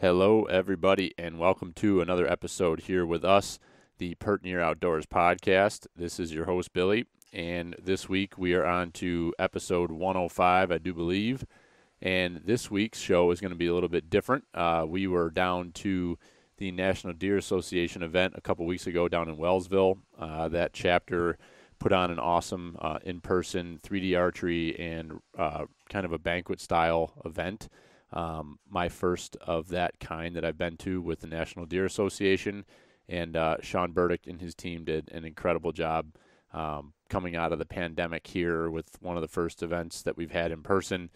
Hello, everybody, and welcome to another episode here with us, the Pert Near Outdoors podcast. This is your host, Billy, and this week we are on to episode 105, I do believe, and this week's show is going to be a little bit different. We were down to the National Deer Association event a couple weeks ago down in Wellsville. That chapter put on an awesome in-person 3D archery and kind of a banquet-style event. My first of that kind that I've been to with the National Deer Association, and Sean Burdick and his team did an incredible job coming out of the pandemic here with one of the first events that we've had in person.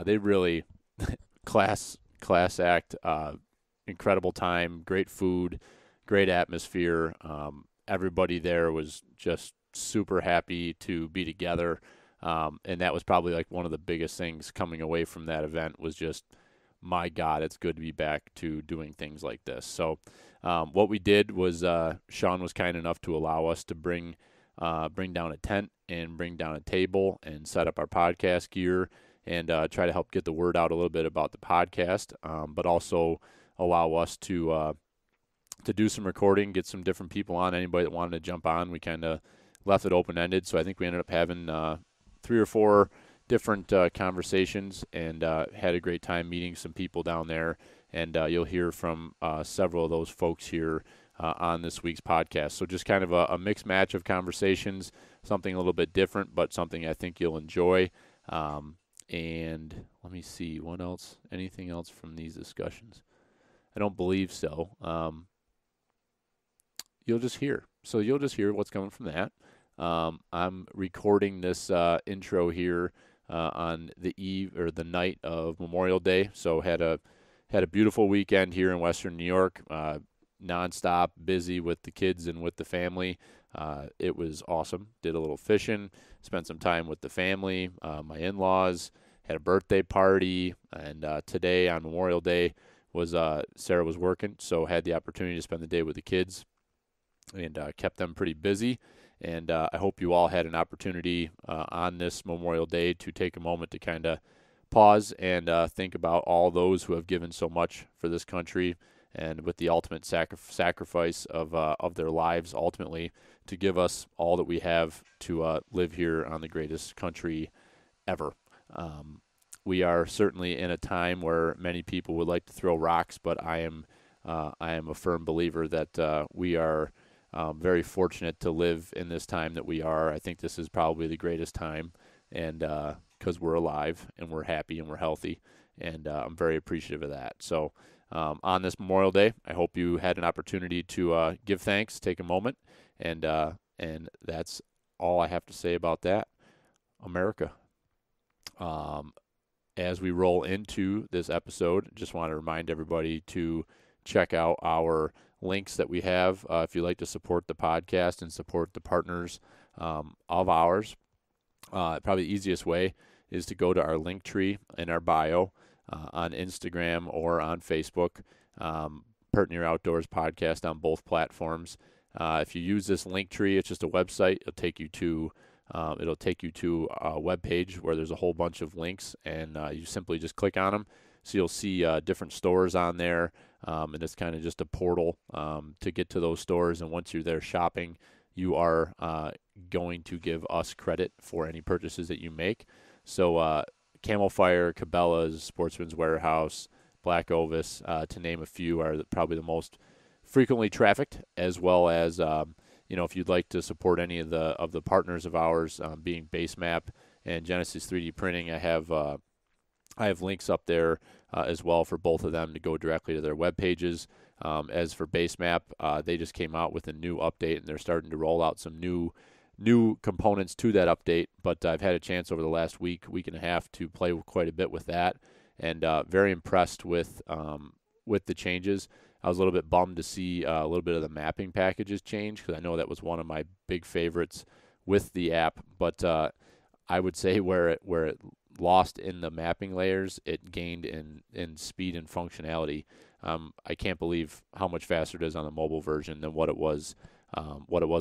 They really class act, incredible time, great food, great atmosphere. Everybody there was just super happy to be together. And that was probably like one of the biggest things coming away from that event was just, my God, it's good to be back to doing things like this. So what we did was Sean was kind enough to allow us to bring down a tent and bring down a table and set up our podcast gear and try to help get the word out a little bit about the podcast, but also allow us to do some recording, get some different people on. Anybody that wanted to jump on, we kind of left it open-ended. So I think we ended up having 3 or 4 different conversations and had a great time meeting some people down there. And you'll hear from several of those folks here on this week's podcast. So just kind of a mixed match of conversations, something a little bit different, but something I think you'll enjoy. And let me see, what else? Anything else from these discussions? I don't believe so. You'll just hear. So you'll just hear what's coming from that. I'm recording this intro here on the eve or the night of Memorial Day. So had a beautiful weekend here in Western New York, nonstop, busy with the kids and with the family. It was awesome. Did a little fishing, spent some time with the family, my in-laws, had a birthday party, and today on Memorial Day was Sarah was working, so had the opportunity to spend the day with the kids and kept them pretty busy. And I hope you all had an opportunity on this Memorial Day to take a moment to kind of pause and think about all those who have given so much for this country and with the ultimate sacrifice of their lives ultimately to give us all that we have to live here on the greatest country ever. We are certainly in a time where many people would like to throw rocks, but I am a firm believer that we are very fortunate to live in this time that we are. I think this is probably the greatest time, and because we're alive and we're happy and we're healthy, and I'm very appreciative of that. So on this Memorial Day, I hope you had an opportunity to give thanks, take a moment, and that's all I have to say about that. America. As we roll into this episode, just want to remind everybody to check out our links that we have if you'd like to support the podcast and support the partners of ours. Probably the easiest way is to go to our link tree in our bio on Instagram or on Facebook. Pert Near Outdoors podcast on both platforms. If you use this link tree, it's just a website. It'll take you to a web page where there's a whole bunch of links, and you simply just click on them. So you'll see different stores on there, and it's kind of just a portal to get to those stores. And once you're there shopping, you are going to give us credit for any purchases that you make. So Camel Fire, Cabela's, Sportsman's Warehouse, Black Ovis, to name a few, are probably the most frequently trafficked, as well as if you'd like to support any of the partners of ours, being Basemap and Genesis 3D Printing, I have links up there as well for both of them to go directly to their web pages. As for Basemap, they just came out with a new update, and they're starting to roll out some new components to that update. But I've had a chance over the last week and a half to play quite a bit with that, and very impressed with the changes. I was a little bit bummed to see a little bit of the mapping packages change, because I know that was one of my big favorites with the app. But I would say where it lost in the mapping layers, it gained in speed and functionality. I can't believe how much faster it is on the mobile version than what it was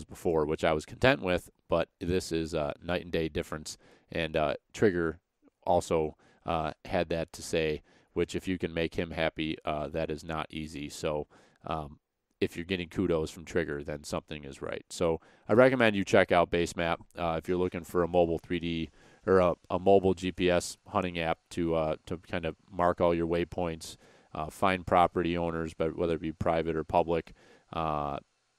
before, which I was content with. But this is a night and day difference. And Trigger also had that to say which if you can make him happy, that is not easy. So if you're getting kudos from Trigger, then something is right. So I recommend you check out Basemap if you're looking for a mobile 3D or a mobile GPS hunting app to kind of mark all your waypoints, find property owners, but whether it be private or public,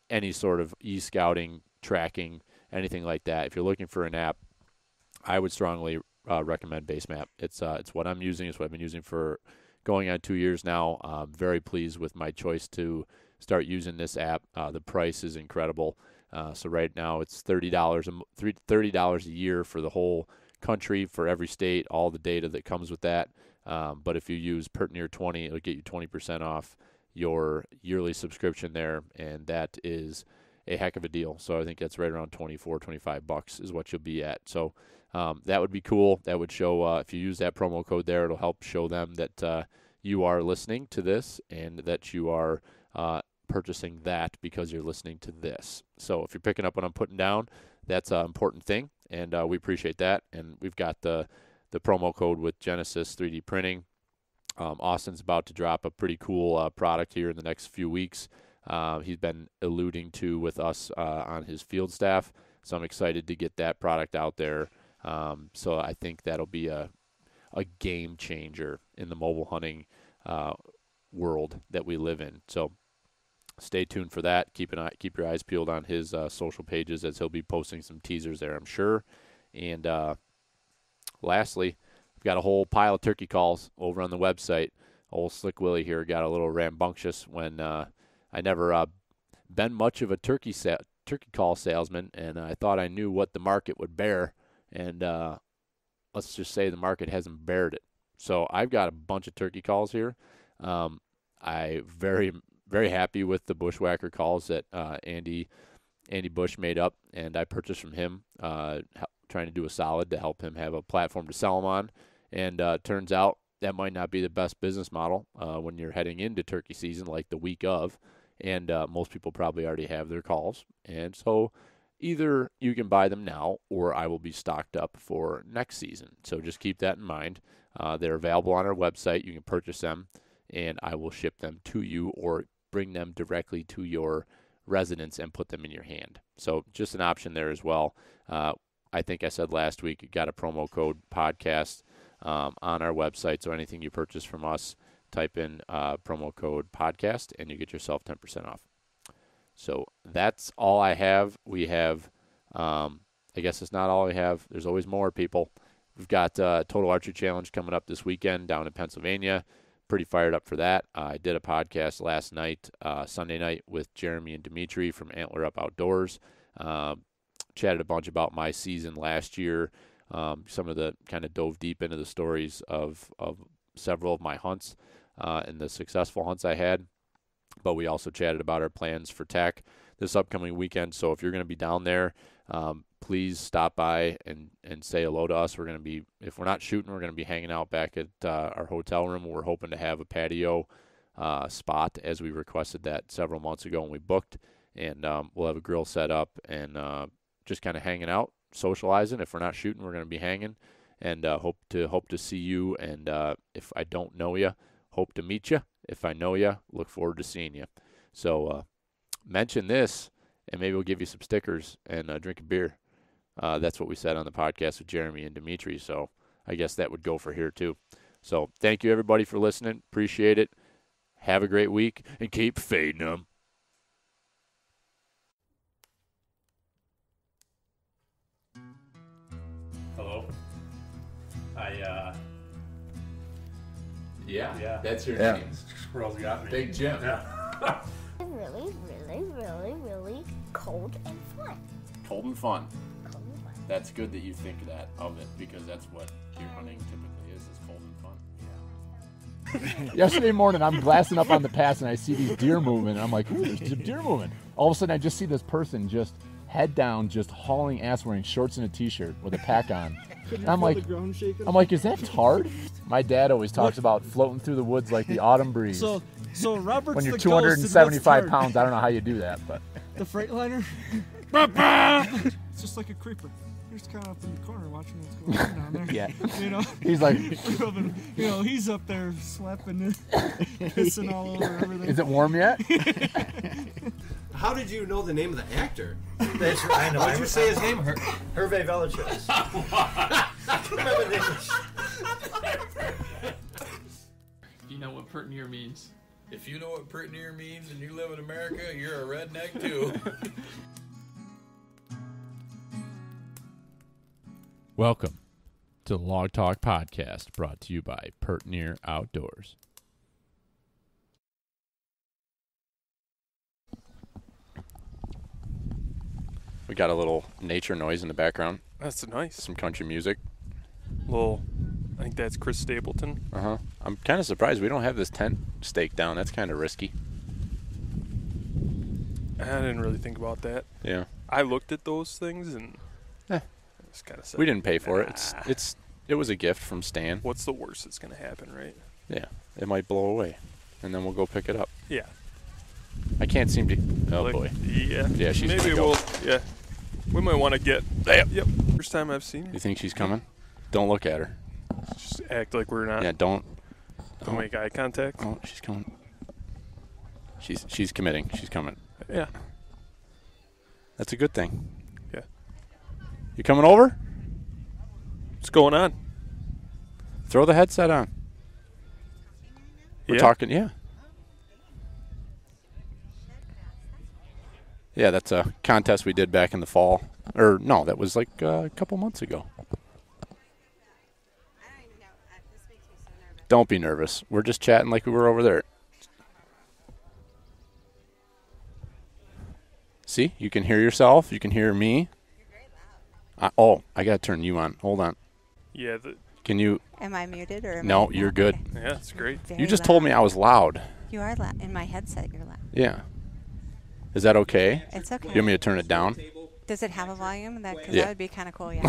any sort of e-scouting, tracking, anything like that. If you're looking for an app, I would strongly recommend Basemap. It's what I'm using. It's what I've been using for going on 2 years now. I'm very pleased with my choice to start using this app. The price is incredible. So right now it's $30 a year for the whole country, for every state, all the data that comes with that. But if you use Pertnear 20, it'll get you 20% off your yearly subscription there, and that is a heck of a deal. So I think that's right around $24-25 is what you'll be at. So that would be cool. That would show, if you use that promo code there, it'll help show them that you are listening to this and that you are purchasing that because you're listening to this. So if you're picking up what I'm putting down, that's an important thing, and we appreciate that. And we've got the promo code with Genesis 3D Printing. Austin's about to drop a pretty cool product here in the next few weeks. He's been alluding to with us on his field staff, so I'm excited to get that product out there. So I think that'll be a game changer in the mobile hunting world that we live in. So stay tuned for that. Keep your eyes peeled on his social pages, as he'll be posting some teasers there, I'm sure. And lastly, we've got a whole pile of turkey calls over on the website. Old Slick Willie here got a little rambunctious when I never been much of a turkey call salesman, and I thought I knew what the market would bear, and let's just say the market hasn't bared it. So I've got a bunch of turkey calls here. I very happy with the Bushwhacker calls that Andy Bush made up, and I purchased from him, trying to do a solid to help him have a platform to sell them on. And turns out that might not be the best business model when you're heading into turkey season, like the week of. And most people probably already have their calls. And so either you can buy them now, or I will be stocked up for next season. So just keep that in mind. They're available on our website. You can purchase them, and I will ship them to you or bring them directly to your residence and put them in your hand. So just an option there as well. I think I said last week, you got a promo code podcast on our website. So anything you purchase from us, type in promo code podcast, and you get yourself 10% off. So that's all I have. We have, I guess it's not all we have. There's always more, people. We've got Total Archery Challenge coming up this weekend down in Pennsylvania. Pretty fired up for that. I did a podcast last night, Sunday night, with Jeremy and Dimitri from Antler Up Outdoors. Chatted a bunch about my season last year. Some of the kind of dove deep into the stories of several of my hunts and the successful hunts I had. But we also chatted about our plans for TAC this upcoming weekend. So if you're going to be down there, please stop by and say hello to us. We're going to be, if we're not shooting, we're going to be hanging out back at our hotel room. We're hoping to have a patio spot, as we requested that several months ago when we booked. And we'll have a grill set up and just kind of hanging out, socializing. If we're not shooting, we're going to be hanging, and hope to see you. And if I don't know you, hope to meet you. If I know you, look forward to seeing you. So mention this, and maybe we'll give you some stickers and drink a beer. That's what we said on the podcast with Jeremy and Dimitri. So I guess that would go for here too. So thank you, everybody, for listening. Appreciate it. Have a great week, and keep fading them. Hello. Yeah, that's your Yeah. name. Squirrels got me. Big Jim. Yeah. Really, really, really, really cold and fun. Cold and fun. Cold and fun. That's good that you think that of it, because that's what deer hunting typically is cold and fun. Yesterday morning, I'm glassing up on the pass, and I see these deer moving, and I'm like, ooh, there's deer moving. All of a sudden, I just see this person just head down, just hauling ass, wearing shorts and a t-shirt with a pack on. And I'm like, is that Tard? My dad always talks about floating through the woods like the autumn breeze. So Robert's when you're the 275 pounds, I don't know how you do that, but the Freightliner. It's just like a creeper. just kind of up in the corner watching what's going on down there. Yeah. You know, He's like, he's up there slapping and pissing all over everything. is it warm yet? How did you know the name of the actor? That's right. I know. Why'd you say his name? Hervé Villagers. Remember this? You know what pert near means. If you know what pert near means and you live in America, you're a redneck too. Welcome to the Log Talk Podcast, brought to you by Pert Near Outdoors. We got a little nature noise in the background, That's nice. some country music. Little, I think that's Chris Stapleton. I'm kind of surprised we don't have this tent staked down. That's kind of risky. I didn't really think about that. Yeah. I looked at those things and it's kind of sad. We didn't pay for it. It was a gift from Stan. What's the worst that's going to happen, right? Yeah. It might blow away, and then we'll go pick it up. Yeah. I can't seem to. Oh Like, boy. Yeah. Yeah, she's Maybe gonna go. Yeah. We might want to get. Yep. First time I've seen her. You think she's coming? Don't look at her. Just act like we're not. Yeah. Don't Make eye contact. Oh, she's coming. She's committing. She's coming. Yeah. That's a good thing. Yeah. You coming over? What's going on? Throw the headset on. We're talking. Yeah. Yeah, that's a contest we did back in the fall. Or no, that was like a couple months ago. Don't be nervous. We're just chatting like we were over there. See, you can hear yourself. You can hear me. I got to turn you on. Hold on. Yeah. Can you? Am I muted or? No, I, you're good. Okay. Yeah, it's great. You just told me I was loud. You are loud. In my headset, you're loud. Yeah. Is that okay? It's okay. You want me to turn it down? Does it have a volume? Because Yeah. that would be kind of cool, yeah.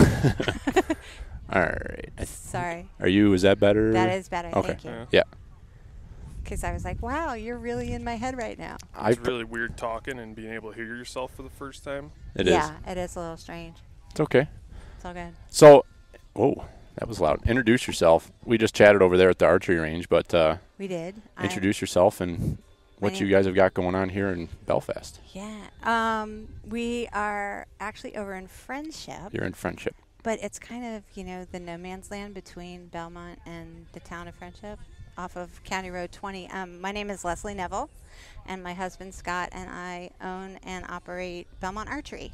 All right. Sorry. Is that better? That is better. Okay. Thank you. Yeah. Because I was like, wow, you're really in my head right now. It's really weird talking and being able to hear yourself for the first time. It is. Yeah, it is a little strange. It's okay. It's all good. So, whoa, that was loud. Introduce yourself. We just chatted over there at the archery range, but We did. introduce yourself and what you guys have got going on here in Belfast. Yeah. We are actually over in Friendship. You're in Friendship. But it's kind of, the no man's land between Belmont and the town of Friendship off of County Road 20. My name is Leslie Neville, and my husband Scott and I own and operate Belmont Archery.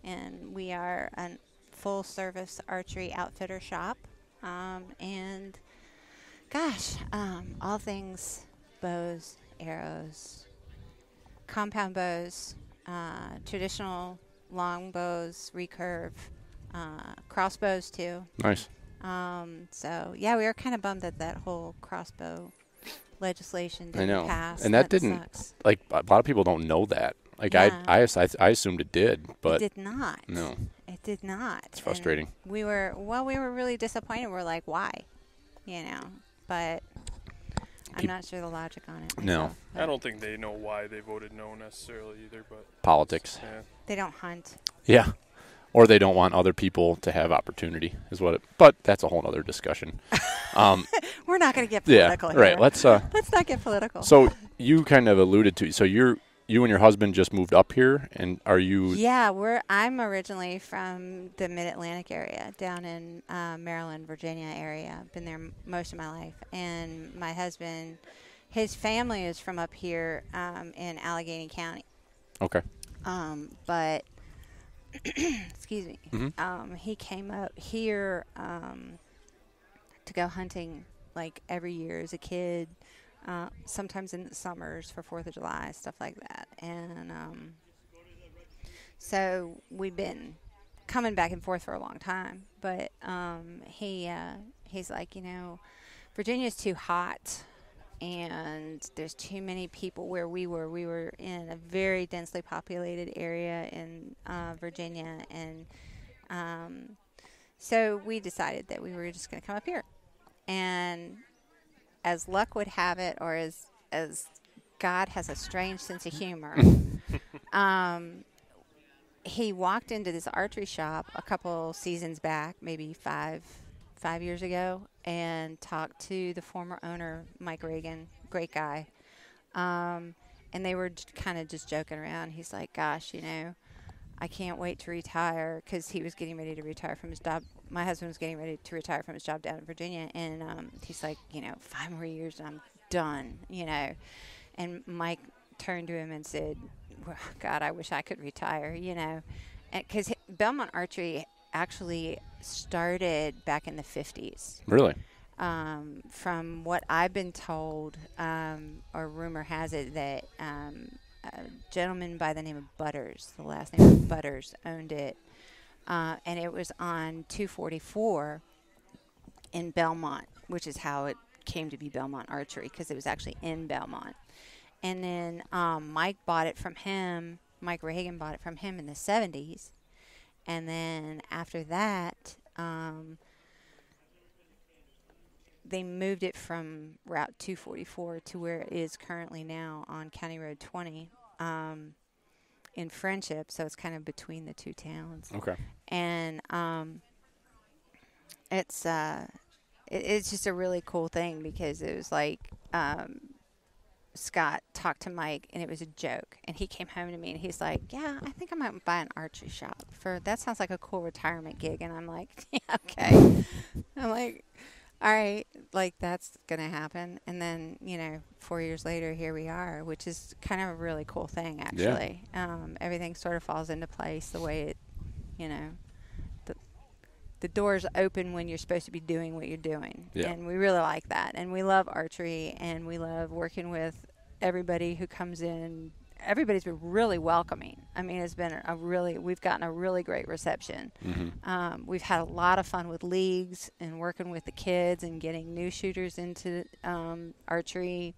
And we are a full-service archery outfitter shop. And, gosh, all things bows, arrows, compound bows, traditional long bows, recurve, crossbows too. Nice. So yeah, we were kind of bummed that whole crossbow legislation didn't pass. And that didn't sucks. like a lot of people don't know that. Like Yeah. I assumed it did, but It did not. no. It did not. It's frustrating. And we were really disappointed. We're like, why? But I'm not sure the logic on it. No. So, I don't think they know why they voted no necessarily either, but Politics. yeah. They don't hunt. Yeah. Or they don't want other people to have opportunity is what it, but that's a whole other discussion. We're not going to get political here. Right. Let's not get political. So you kind of alluded to, so you and your husband just moved up here, and are you? Yeah, I'm originally from the Mid-Atlantic area, down in Maryland, Virginia area. Been there most of my life, and my husband, his family is from up here in Allegheny County. Okay. But excuse me, Mm-hmm. he came up here to go hunting like every year as a kid. Sometimes in the summers for 4th of July, stuff like that. And so we've been coming back and forth for a long time. But he's like, Virginia's too hot, and there's too many people where we were. We were in a very densely populated area in Virginia, and so we decided that we were just going to come up here. And as luck would have it, or as God has a strange sense of humor, he walked into this archery shop a couple seasons back, maybe five years ago, and talked to the former owner, Mike Reagan, great guy. And they were kind of just joking around. He's like, gosh, I can't wait to retire, because he was getting ready to retire from his job. My husband was getting ready to retire from his job down in Virginia. And he's like, 5 more years and I'm done, And Mike turned to him and said, well, God, I wish I could retire, because Belmont Archery actually started back in the 50s. Really? From what I've been told, or rumor has it, that a gentleman by the name of Butters, the last name of Butters, owned it. And it was on 244 in Belmont, which is how it came to be Belmont Archery, because it was actually in Belmont. And then Mike bought it from him. Mike Reagan bought it from him in the 70s. And then after that, they moved it from Route 244 to where it is currently now on County Road 20 in Friendship. So it's kind of between the two towns. Okay. And it's just a really cool thing, because it was like Scott talked to Mike, and it was a joke. And he came home to me, and he's like, yeah, I think I might buy an archery shop. That sounds like a cool retirement gig. And I'm like, yeah, okay. I'm like, all right, like, that's going to happen. And then, 4 years later, here we are, which is kind of a really cool thing, actually. Yeah. Everything sort of falls into place the way it, the doors open when you're supposed to be doing what you're doing. Yeah. And we really like that. And we love archery, and we love working with everybody who comes in. Everybody's been really welcoming. I mean, it's been we've gotten a really great reception. Mm-hmm. We've had a lot of fun with leagues and working with the kids and getting new shooters into archery.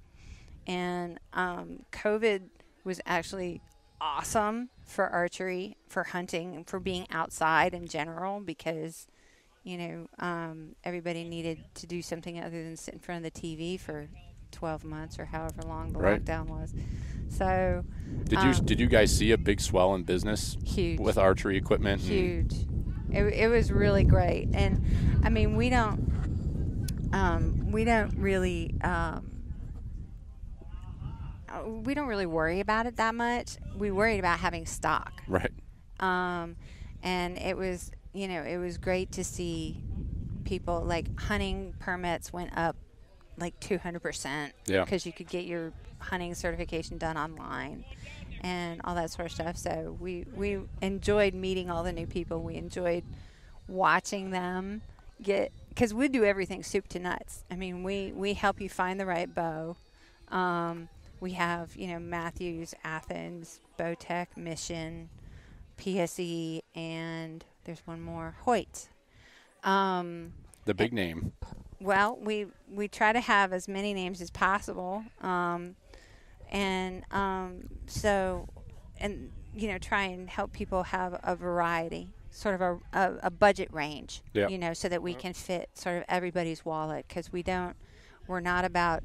And COVID was actually awesome for archery, for hunting, and for being outside in general, because everybody needed to do something other than sit in front of the TV for 12 months or however long the lockdown was. So did you guys see a big swell in business? Huge. With archery equipment? Huge. It was really great. And I mean, we don't really worry about it that much. We worried about having stock. Right. And it was, it was great to see people, like, hunting permits went up like 200%. Yeah. Because you could get your hunting certification done online and all that sort of stuff. So we enjoyed meeting all the new people. We enjoyed watching them because we do everything soup to nuts. I mean, we help you find the right bow. We have, Matthews, Athens, Bowtech, Mission, PSE, and there's one more, Hoyt. The big name. Well, we try to have as many names as possible. Try and help people have a variety, sort of a budget range, so that we can fit sort of everybody's wallet, because we're not about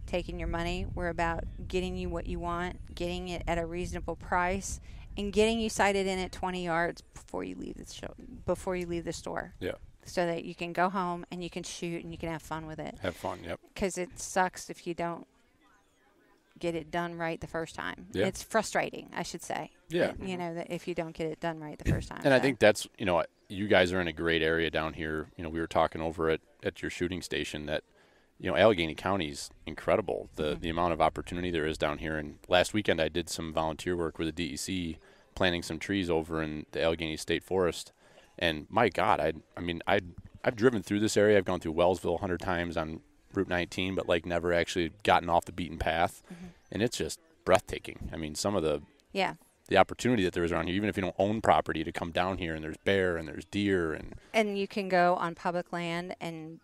taking your money. We're about getting you what you want, getting it at a reasonable price, and getting you sighted in at 20 yards before you leave the store. Yeah. So that you can go home and you can shoot and you can have fun with it. Have fun, yep. Because it sucks if you don't get it done right the first time. Yeah. It's frustrating, I should say. Yeah. That if you don't get it done right the first time. And I think that's, you guys are in a great area down here. We were talking over at your shooting station that, Allegheny County's incredible. The amount of opportunity there is down here. And last weekend I did some volunteer work with the DEC, planting some trees over in the Allegheny State Forest. And my God, I've driven through this area. I've gone through Wellsville 100 times on Route 19, but never actually gotten off the beaten path. Mm-hmm. And it's just breathtaking. I mean, some of the opportunity that there is around here, even if you don't own property, to come down here and there's bear and there's deer and you can go on public land and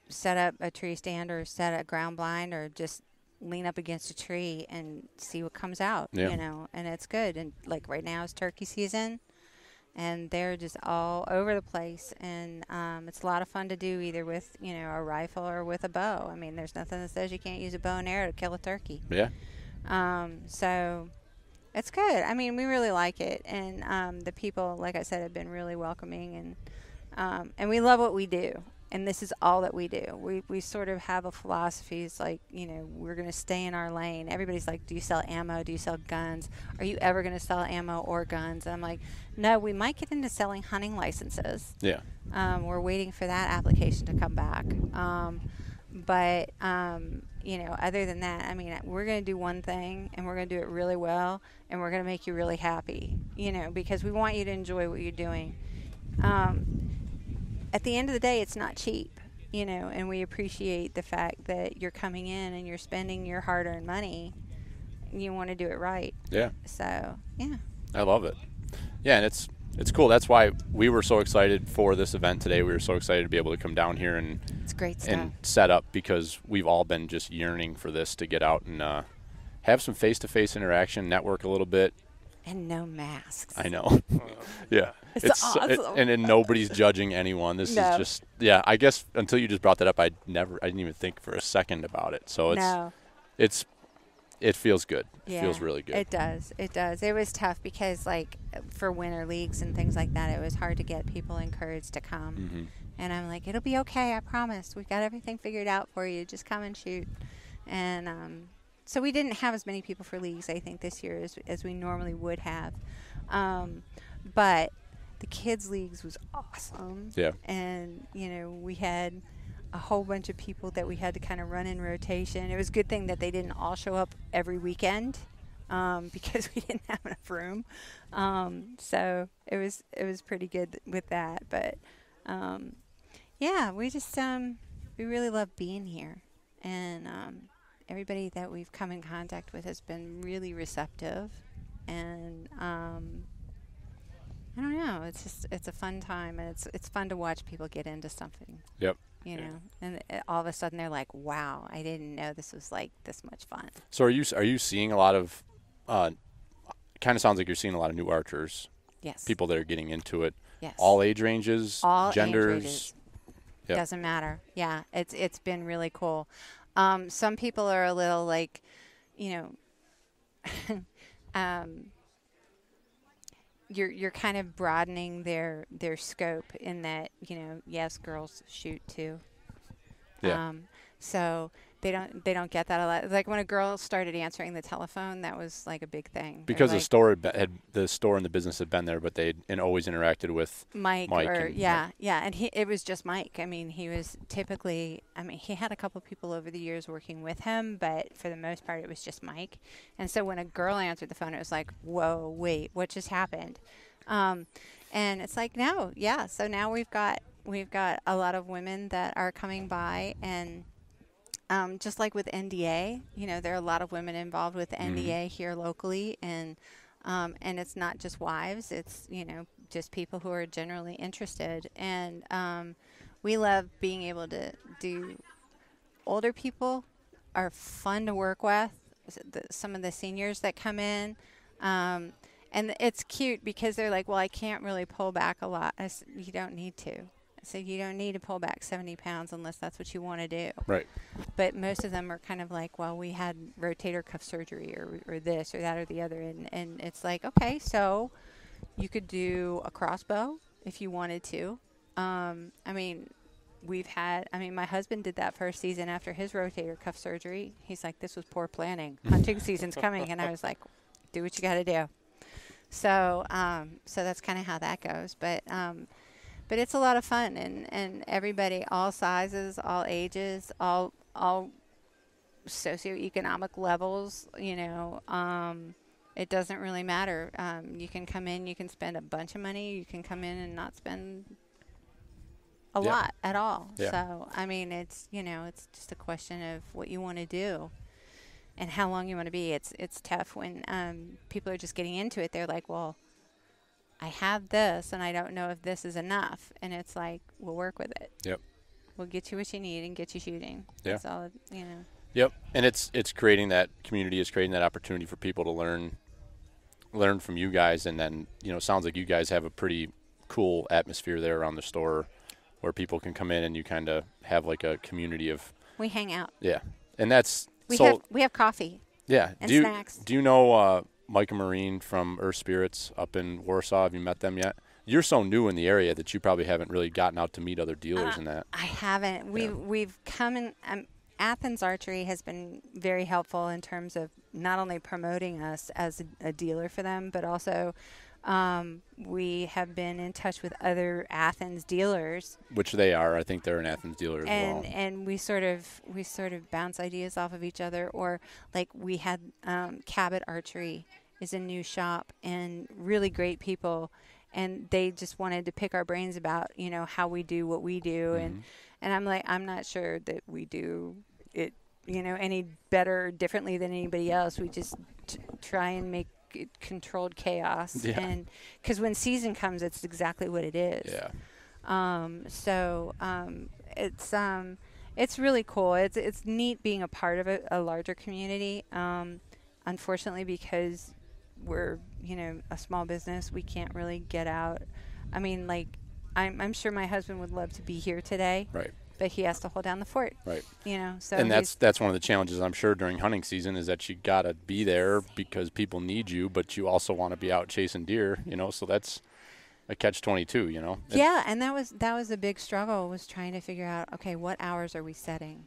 set up a tree stand or set a ground blind or just lean up against a tree and see what comes out. And it's good. And right now is turkey season. And they're just all over the place, and it's a lot of fun to do either with, a rifle or with a bow. I mean, there's nothing that says you can't use a bow and arrow to kill a turkey. Yeah. So It's good. I mean, we really like it, and the people, like I said, have been really welcoming, and we love what we do. And this is all that we do. We sort of have a philosophy. It's like, we're going to stay in our lane. Everybody's like, do you sell ammo? Do you sell guns? Are you ever going to sell ammo or guns? And I'm like, no, we might get into selling hunting licenses. Yeah. We're waiting for that application to come back. But other than that, I mean, we're going to do one thing, and we're going to do it really well, and we're going to make you really happy, because we want you to enjoy what you're doing. At the end of the day, it's not cheap, and we appreciate the fact that you're coming in and you're spending your hard-earned money. You want to do it right. Yeah. So, yeah. I love it. Yeah, and it's cool. That's why we were so excited for this event today. We were so excited to be able to come down here and it's great stuff. And set up, because we've all been just yearning for this to get out and have some face-to-face interaction, network a little bit. And no masks. I know. Yeah. It's awesome. And nobody's judging anyone. This is just, I guess until you just brought that up, I didn't even think for a second about it. So it feels good. Yeah, it feels really good. It does. It was tough because, like, for winter leagues and things like that, it was hard to get people encouraged to come. Mm-hmm. And I'm like, it'll be okay, I promise. We've got everything figured out for you. Just come and shoot. And so we didn't have as many people for leagues, I think, this year as we normally would have. But the kids' leagues was awesome. Yeah. And, we had a whole bunch of people that we had to kind of run in rotation. It was a good thing that they didn't all show up every weekend because we didn't have enough room. So it was pretty good with that. But, we just we really love being here. And everybody that we've come in contact with has been really receptive. And I don't know. It's a fun time, and it's fun to watch people get into something. Yep. And all of a sudden they're like, "Wow, I didn't know this was like this much fun." So are you seeing a lot of? Kind of sounds like you're seeing a lot of new archers. Yes. People that are getting into it. Yes. All age ranges. All genders. Age ranges. Yep. Doesn't matter. Yeah, it's been really cool. Some people are a little like, you're kind of broadening their scope in that, yes, girls shoot too. Yeah. So they don't get that a lot. Like when a girl started answering the telephone, that was like a big thing. Because like, the store and the business had been there, but they always interacted with Mike and it was just Mike. I mean, he was typically. I mean, he had a couple people over the years working with him, but for the most part, it was just Mike. And so when a girl answered the phone, it was like, "Whoa, wait, what just happened?" And it's like, no, yeah. So now we've got a lot of women that are coming by and. Just like with NDA, there are a lot of women involved with NDA here locally, and it's not just wives; it's just people who are generally interested. And we love being able to do. Older people are fun to work with. Some of the seniors that come in, and it's cute because they're like, "Well, I can't really pull back a lot." I said, "You don't need to." So you don't need to pull back 70 pounds unless that's what you want to do. Right. But most of them are kind of like, well, we had rotator cuff surgery or this or that or the other. And it's like, okay, so you could do a crossbow if you wanted to. My husband did that first season after his rotator cuff surgery. He's like, this was poor planning. Hunting season's coming. And I was like, do what you got to do. So that's kind of how that goes. But it's a lot of fun, and everybody, all sizes, all ages, all socioeconomic levels, it doesn't really matter. You can come in, you can spend a bunch of money, you can come in and not spend a lot at all. Yeah. So, I mean, it's just a question of what you want to do and how long you want to be. It's tough when people are just getting into it. They're like, well, I have this, and I don't know if this is enough. And it's like, we'll work with it. Yep. We'll get you what you need and get you shooting. Yeah. That's all, Yep. And it's creating that community, it's creating that opportunity for people to learn from you guys. And then, it sounds like you guys have a pretty cool atmosphere there around the store where people can come in and you kind of have like a community of. We hang out. Yeah. And that's. We have coffee. Yeah. And snacks. Do you know Mike and Marine from Earth Spirits up in Warsaw. Have you met them yet? You're so new in the area that you probably haven't really gotten out to meet other dealers and that. I haven't. We've come in. Athens Archery has been very helpful in terms of not only promoting us as a dealer for them, but also we have been in touch with other Athens dealers. Which they are. I think they're an Athens dealer as well. And we sort of bounce ideas off of each other. Or like we had Cabot Archery is a new shop and really great people. And they just wanted to pick our brains about, how we do what we do. And I'm like, I'm not sure that we do it, any better or differently than anybody else. We just try and make it controlled chaos. Yeah. And because when season comes, it's exactly what it is. Yeah. It's really cool. It's neat being a part of a larger community. Unfortunately, because we're, a small business, we can't really get out. I mean, like, I'm sure my husband would love to be here today. Right. But he has to hold down the fort. Right. So. And that's one of the challenges, I'm sure, during hunting season is that you got to be there because people need you, but you also want to be out chasing deer, so that's a catch-22, Yeah, and that was a big struggle, was trying to figure out, okay, what hours are we setting?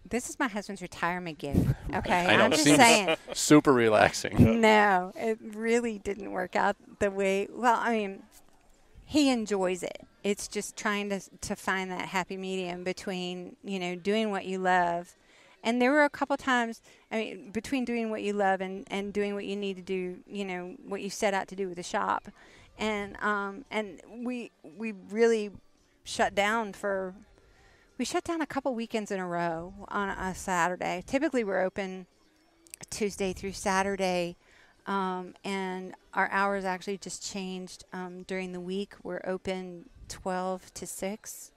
This is my husband's retirement gig. Okay, I know, I'm just saying. Super relaxing. No, it really didn't work out the way. Well, I mean, he enjoys it. It's just trying to find that happy medium between doing what you love, and there were a couple times. I mean, between doing what you love and doing what you need to do. What you set out to do with the shop, and we really shut down for. We shut down a couple weekends in a row on a Saturday. Typically, we're open Tuesday through Saturday, and our hours actually just changed during the week. We're open 12 to 6,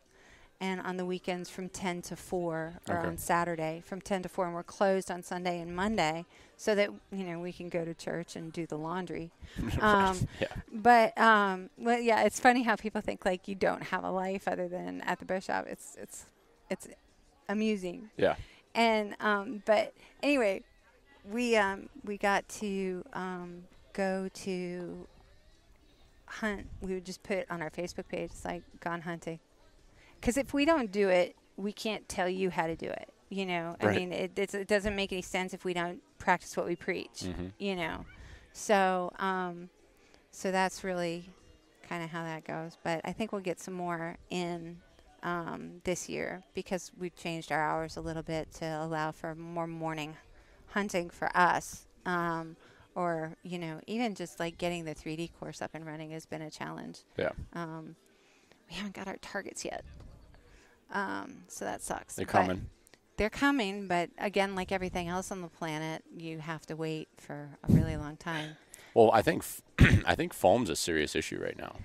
and on the weekends from 10 to 4, or on Saturday from 10 to 4, and we're closed on Sunday and Monday so that, we can go to church and do the laundry. But, well, yeah, it's funny how people think, like, you don't have a life other than at the bow shop. It's amusing. Yeah. And, but anyway, we got to go to hunt. We would just put on our Facebook page, it's like, gone hunting. Because if we don't do it, we can't tell you how to do it. Right. I mean, it doesn't make any sense if we don't practice what we preach. So that's really kind of how that goes. But I think we'll get some more in this year because we've changed our hours a little bit to allow for more morning hunting for us. Or, even just like getting the 3D course up and running has been a challenge. Yeah. We haven't got our targets yet. So that sucks. They're coming. They're coming, but again, like everything else on the planet, you have to wait for a really long time. Well, I think foam's a serious issue right now.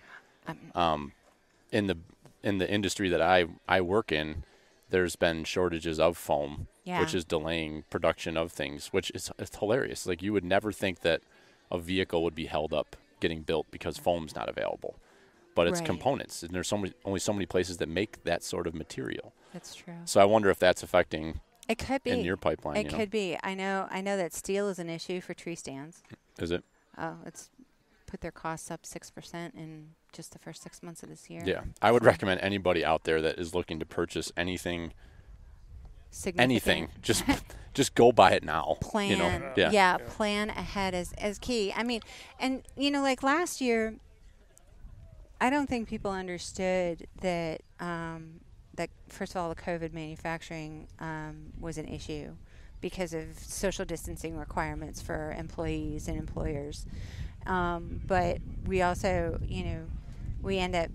In the industry that I work in, there's been shortages of foam. Yeah. Which is delaying production of things, which is it's hilarious. Like, you would never think that a vehicle would be held up getting built because foam's not available. But it's components, and there's only so many places that make that sort of material. That's true. So I wonder if that's affecting it could be in your pipeline. It could be. I know that steel is an issue for tree stands. Is it? Oh, it's put their costs up 6% in just the first 6 months of this year. Yeah. I would recommend anybody out there that is looking to purchase anything, just go buy it now. Plan. Plan ahead is key. I mean, and like last year, I don't think people understood that that first of all, the COVID manufacturing was an issue because of social distancing requirements for employees and employers. But we also, we end up,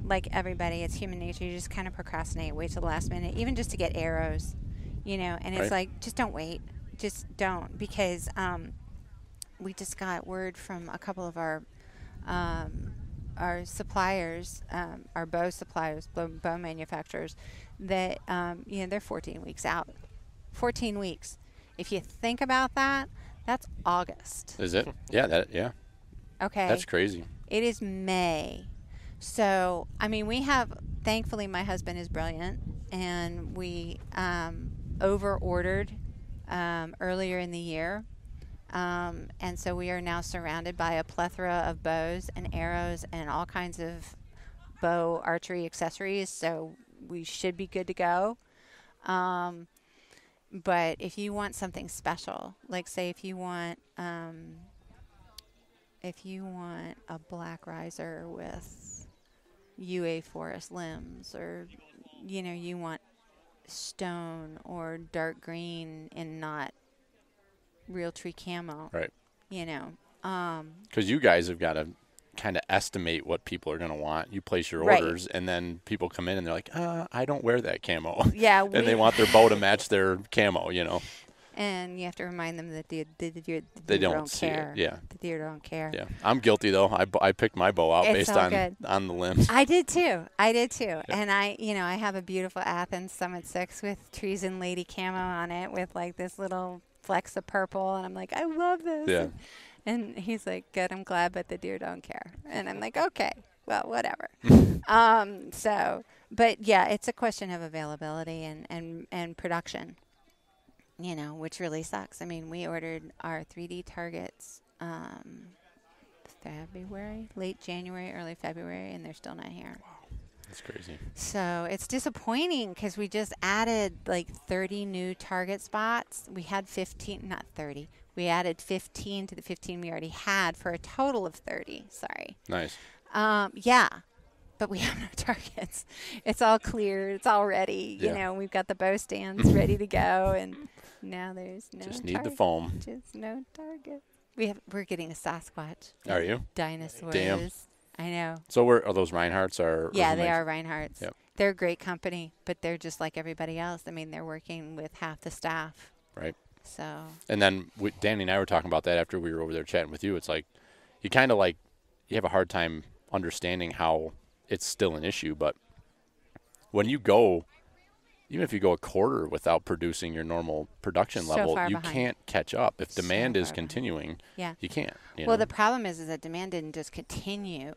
like everybody, it's human nature. You just kind of procrastinate, wait till the last minute, even just to get arrows, and it's like, just don't wait. Just don't, because we just got word from a couple of our suppliers, our bow suppliers, bow manufacturers, that, they're 14 weeks out. 14 weeks. If you think about that, that's August. Is it? Yeah. Okay. That's crazy. It is May. So, I mean, we have, thankfully, my husband is brilliant, and we over-ordered earlier in the year And so we are now surrounded by a plethora of bows and arrows and all kinds of bow archery accessories. So we should be good to go. But if you want something special, like say if you want a black riser with UA forest limbs, or you want stone or dark green and not real tree camo, right? Because you guys have got to kind of estimate what people are going to want. You place your orders, and then people come in and they're like, I don't wear that camo. Yeah. And they want their bow to match their camo, And you have to remind them that the deer they don't don't see care. it. Yeah. The deer don't care. Yeah. I'm guilty, though. I picked my bow out based on the limbs. I did too. Yeah. And I have a beautiful Athens Summit 6 with trees and lady camo on it with like this little flecks of purple. And I'm like, I love this. Yeah. And he's like, good, I'm glad, but the deer don't care. And I'm like, okay, well, whatever. But yeah, it's a question of availability and production, which really sucks. I mean, we ordered our 3D targets late January, early February, and they're still not here. Wow, that's crazy. So it's disappointing because we just added like 30 new target spots. We had 15, not 30. We added 15 to the 15 we already had for a total of 30. Sorry. Nice. Yeah. But we have no targets. It's all clear. It's all ready. Yeah. We've got the bow stands ready to go, and now there's no Just need the target. foam. Just no target. We're getting a Sasquatch. Are you? Dinosaurs. Damn. I know. So are those Reinhardts? Yeah, they are Reinhardts. Yep. They're a great company, but they're just like everybody else. I mean, they're working with half the staff. Right. So. And then Danny and I were talking about that after we were over there chatting with you. It's like you kind of like you have a hard time understanding how it's still an issue, but when you go, even if you go a quarter without producing your normal production level, you can't catch up. If demand is continuing, you can't. Well, the problem is that demand didn't just continue.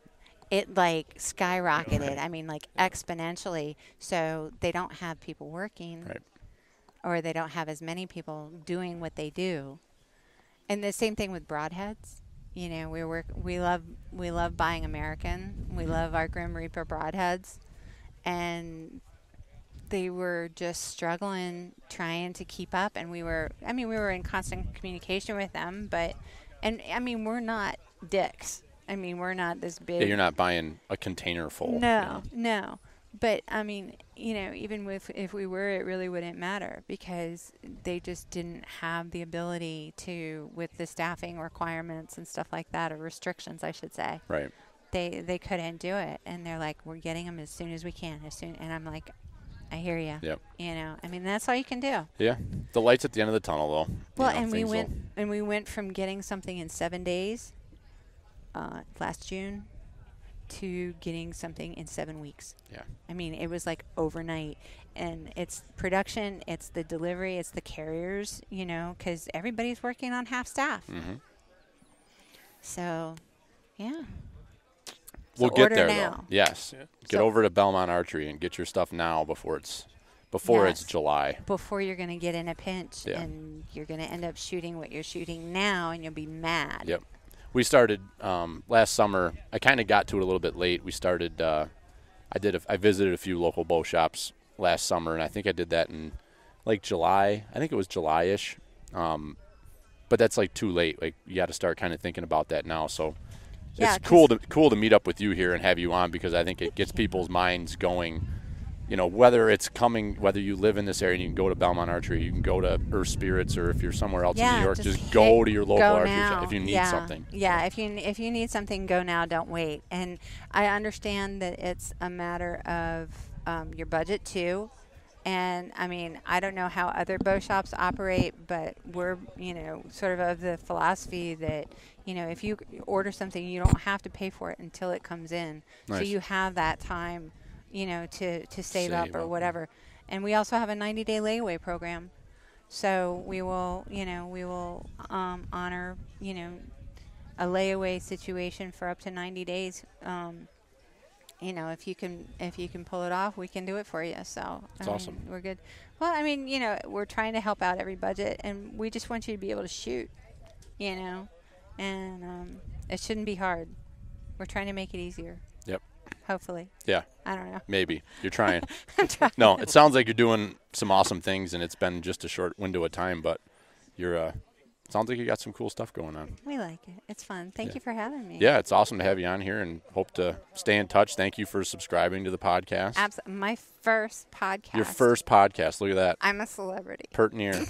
It like skyrocketed. Right. I mean, like exponentially. So they don't have people working. Right. Or they don't have as many people doing what they do. And the same thing with broadheads. We love buying American. We love our Grim Reaper broadheads. And they were just struggling trying to keep up, and we were in constant communication with them, we're not dicks. We're not this big. Yeah, you're not buying a container full. No. But even if we were, it really wouldn't matter because they just didn't have the ability to, with the staffing requirements and stuff like that, or restrictions, I should say. Right. They couldn't do it, and they're like, we're getting them as soon as we can, and I'm like, I hear you. Yep. That's all you can do. Yeah. The light's at the end of the tunnel, though. Well, we went from getting something in 7 days last June to getting something in 7 weeks. Yeah. It was like overnight. And it's production, it's the delivery, it's the carriers, because everybody's working on half staff. Mm-hmm. So, yeah. We'll get there, though. Yes. Yeah. Get over to Belmont Archery and get your stuff now before it's July. Before you're going to get in a pinch and you're going to end up shooting what you're shooting now, and you'll be mad. Yep. We started last summer. I kind of got to it a little bit late. We started. I visited a few local bow shops last summer, and I think I did that in like July. I think it was July-ish. But that's like too late. Like you got to start kind of thinking about that now. So it's cool to meet up with you here and have you on, because I think it gets people's minds going. Whether you live in this area and you can go to Belmont Archery, you can go to Earth Spirits, or if you're somewhere else in New York, just go to your local archery shop if you need something. Yeah, if you need something, go now, don't wait. And I understand that it's a matter of your budget too. And I don't know how other bow shops operate, but we're, sort of the philosophy that, if you order something, you don't have to pay for it until it comes in. Nice. So you have that time, to save up or whatever. And we also have a 90-day layaway program. So we will honor, a layaway situation for up to 90 days. If you can pull it off, we can do it for you. So that's awesome. We're good. Well, we're trying to help out every budget, and we just want you to be able to shoot. you know, and it shouldn't be hard. We're trying to make it easier. Yep. Hopefully. Yeah. I don't know. Maybe. You're trying. I'm trying. No, it sounds like you're doing some awesome things, and it's been just a short window of time, but you're sounds like you got some cool stuff going on. We like it. It's fun. Thank you for having me. Yeah, it's awesome to have you on here, and hope to stay in touch. Thank you for subscribing to the podcast. Absolutely. My first podcast. Your first podcast. Look at that. I'm a celebrity. Pertinier.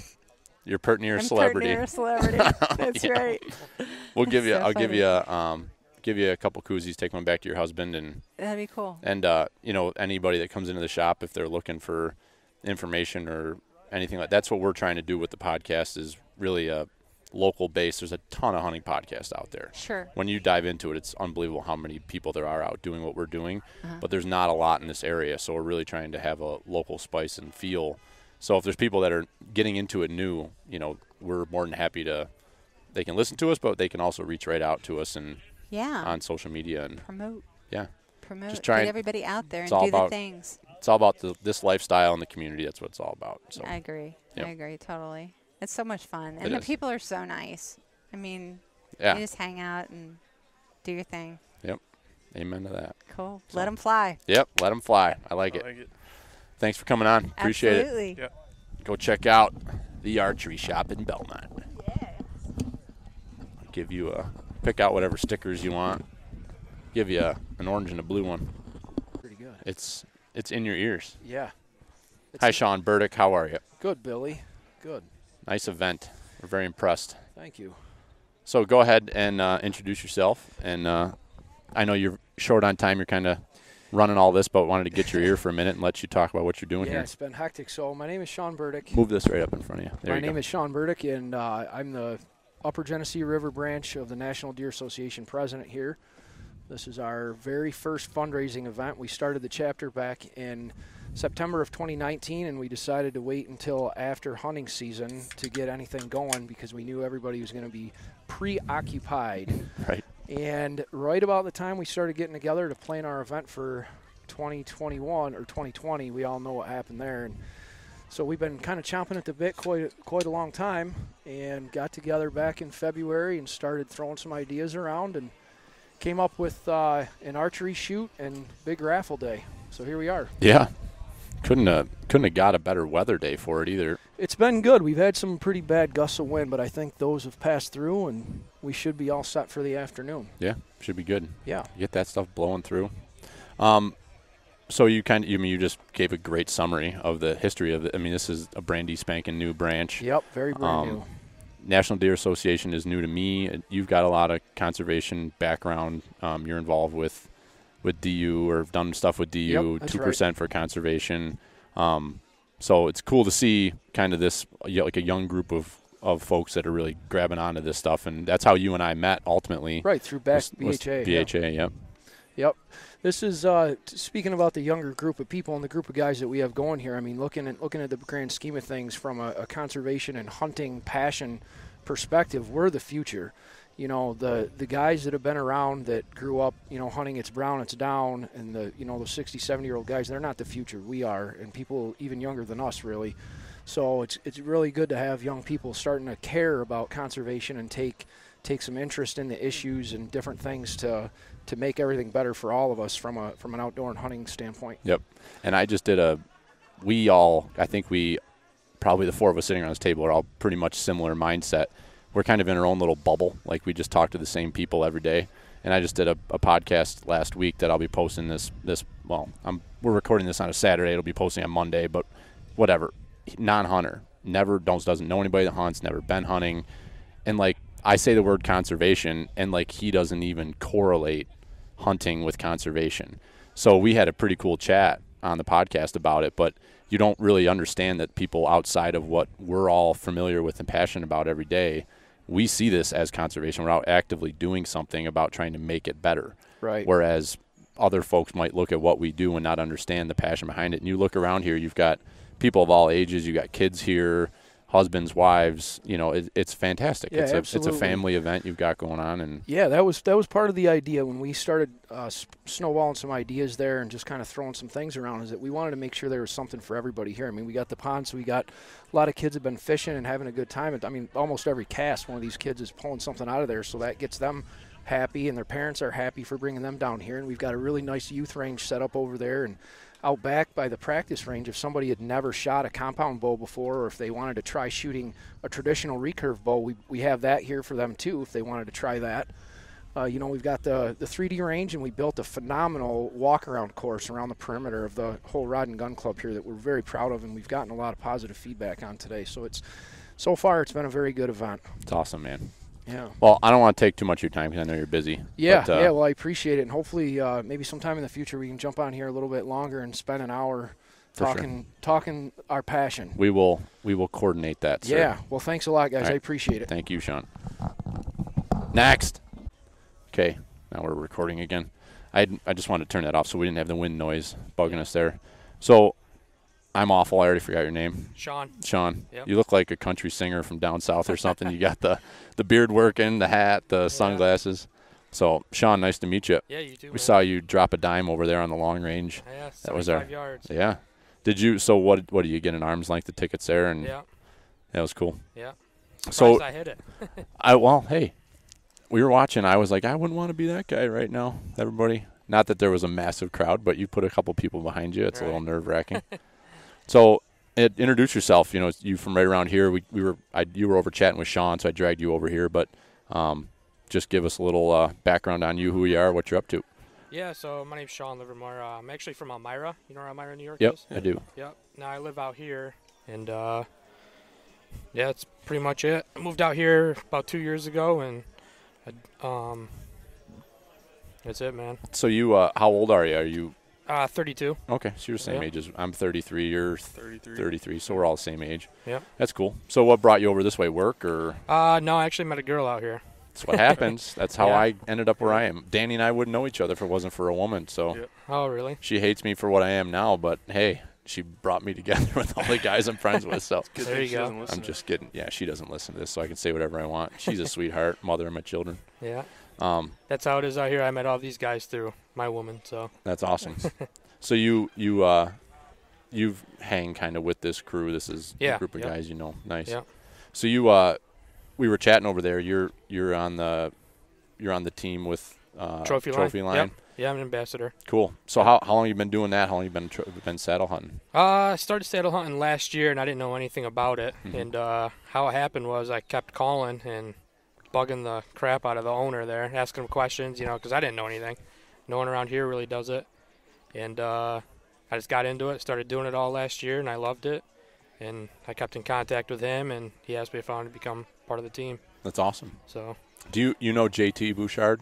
You're Pertinier I'm celebrity. Pertinier celebrity. That's right. We'll give you. So I'll funny. give you a couple koozies. Take one back to your husband, and That'd be cool. And you know, anybody that comes into the shop, if they're looking for information or anything like that's what we're trying to do with the podcast is really a local base. There's a ton of hunting podcasts out there. Sure. When you dive into it, it's unbelievable how many people there are out doing what we're doing. But there's not a lot in this area, so we're really trying to have a local spice and feel. So if there's people that are getting into it new, you know, we're more than happy to. They can listen to us, but they can also reach right out to us and on social media and promote. Yeah. Promote. Just try Get and- everybody out there and it's all do the about- things. It's all about this lifestyle and the community. That's what it's all about. So I agree. Yep. I agree totally. It's so much fun, It and the is. people are so nice. I mean, Yeah. you just hang out and do your thing. Yep. Amen to that. Cool. So- Let them fly. Yep. Let them fly. I like it. Thanks for coming on. Appreciate Absolutely. it. Go check out the archery shop in Belmont. I'll give you pick out whatever stickers you want. Give you an orange and a blue one. Pretty good. It's in your ears. Yeah. Hi, Sean Burdick. How are you? Good, Billy. Good. Nice event. We're very impressed. Thank you. So go ahead and introduce yourself. And I know you're short on time. You're kind of running all this, but wanted to get your ear for a minute and let you talk about what you're doing Yeah, here. it's been hectic. So my name is Sean Burdick. Move this right up in front of you. There My you name go. is Sean Burdick, and I'm the Upper Genesee River Branch of the National Deer Association president here. This is our very first fundraising event. We started the chapter back in September of 2019, and we decided to wait until after hunting season to get anything going because we knew everybody was going to be preoccupied. Right. And right about the time we started getting together to plan our event for 2021 or 2020, we all know what happened there. And so we've been kind of chomping at the bit quite a long time, and got together back in February and started throwing some ideas around and came up with an archery shoot and big raffle day. So here we are. Yeah. Couldn't have got a better weather day for it either. It's been good. We've had some pretty bad gusts of wind, but I think those have passed through, and we should be all set for the afternoon. Yeah, should be good. Yeah. Get that stuff blowing through. So you just gave a great summary of the history of it. I mean, this is a brandy spanking new branch. Yep, very brand new. National Deer Association is new to me. You've got a lot of conservation background. You're involved with DU or have done stuff with DU, Yep, that's 2% for conservation. So it's cool to see kind of this, like a young group of folks that are really grabbing onto this stuff. And that's how you and I met ultimately. Right, through BHA. BHA, yep. Yep. This is speaking about the younger group of people and the group of guys that we have going here. I mean, looking at the grand scheme of things from a conservation and hunting passion perspective, we're the future. You know, the guys that have been around that grew up, you know, hunting it's brown, it's down, and those 60, 70-year-old guys, they're not the future. We are, and people even younger than us, really. So it's really good to have young people starting to care about conservation and take some interest in the issues and different things to make everything better for all of us from an outdoor and hunting standpoint. Yep. And I just did I think probably the four of us sitting around this table are all pretty much similar mindset. We're kind of in our own little bubble. Like we just talk to the same people every day. And I just did a podcast last week that I'll be posting we're recording this on a Saturday. It'll be posting on Monday, but whatever. Non-hunter, doesn't know anybody that hunts, never been hunting. And like I say the word conservation and like he doesn't even correlate hunting with conservation. So we had a pretty cool chat on the podcast about it, but you don't really understand that people outside of what we're all familiar with and passionate about every day, we see this as conservation. We're out actively doing something about trying to make it better. Right. Whereas other folks might look at what we do and not understand the passion behind it. And you look around here, you've got people of all ages. You've got kids here, husbands, wives, it's fantastic. Yeah, it's a absolutely. family event you've got going on. And yeah, that was part of the idea when we started snowballing some ideas there and just kind of throwing some things around, is that we wanted to make sure there was something for everybody here. I mean, we got the pond, so we got a lot of kids have been fishing and having a good time. I mean, almost every cast, one of these kids is pulling something out of there, so that gets them happy, and their parents are happy for bringing them down here. And we've got a really nice youth range set up over there, and out back by the practice range, if somebody had never shot a compound bow before, or if they wanted to try shooting a traditional recurve bow, we have that here for them too if they wanted to try that. We've got the 3D range, and we built a phenomenal walk-around course around the perimeter of the whole Rod and Gun Club here that we're very proud of, and we've gotten a lot of positive feedback on today. So far it's been a very good event. It's awesome, man. Yeah. Well, I don't want to take too much of your time because I know you're busy. Yeah, well, I appreciate it. And hopefully maybe sometime in the future we can jump on here a little bit longer and spend an hour talking our passion. We will coordinate that, sir. Yeah. Well, thanks a lot, guys. Right. I appreciate it. Thank you, Sean. Next. Okay, now we're recording again. I just wanted to turn that off so we didn't have the wind noise bugging us there. So I'm awful. I already forgot your name. Sean. Yep. You look like a country singer from down south or something. You got the beard working, the hat, the sunglasses. So, Sean, nice to meet you. Yeah, you too. We saw you drop a dime over there on the long range. Yeah, that was our 75 yards. Yeah. Did you? So what do you get an arm's length of tickets there? And yeah. That was cool. Yeah. So I hit it. Hey, we were watching. I was like, I wouldn't want to be that guy right now. Everybody. Not that there was a massive crowd, but you put a couple people behind you. It's a little nerve-wracking. So, introduce yourself. You from right around here. You were over chatting with Sean, so I dragged you over here. But just give us a little background on you, who you are, what you're up to. Yeah. So my name's Sean Livermore. I'm actually from Elmira. You know where Elmira, New York is? Yep, I do. Yep. Now I live out here, and yeah, that's pretty much it. I moved out here about 2 years ago, and that's it, man. So you, how old are you? Are you? 32. Okay, so you're the same age as I'm 33. You're 33, so we're all the same age. Yeah. That's cool. So what brought you over this way? Work or? No, I actually met a girl out here. That's what happens. That's how I ended up where I am. Danny and I wouldn't know each other if it wasn't for a woman. So. Yep. Oh, really? She hates me for what I am now, but hey, she brought me together with all the guys I'm friends with. So there you go. I'm just kidding. Yeah, she doesn't listen to this, so I can say whatever I want. She's a sweetheart, mother of my children. Yeah. That's how it is out here. I met all these guys through my woman. So. That's awesome. So you hang kind of with this crew. This is a group of guys, Nice. Yeah. So we were chatting over there. You're on the team with Trophyline. Yep. Yeah, I'm an ambassador. Cool. So how long have you been doing that? How long have you been saddle hunting? I started saddle hunting last year, and I didn't know anything about it. Mm-hmm. And how it happened was I kept calling and bugging the crap out of the owner there, asking him questions, because I didn't know anything. No one around here really does it. And I just got into it, started doing it all last year, and I loved it. And I kept in contact with him, and he asked me if I wanted to become part of the team. That's awesome. So. Do you know JT Bouchard?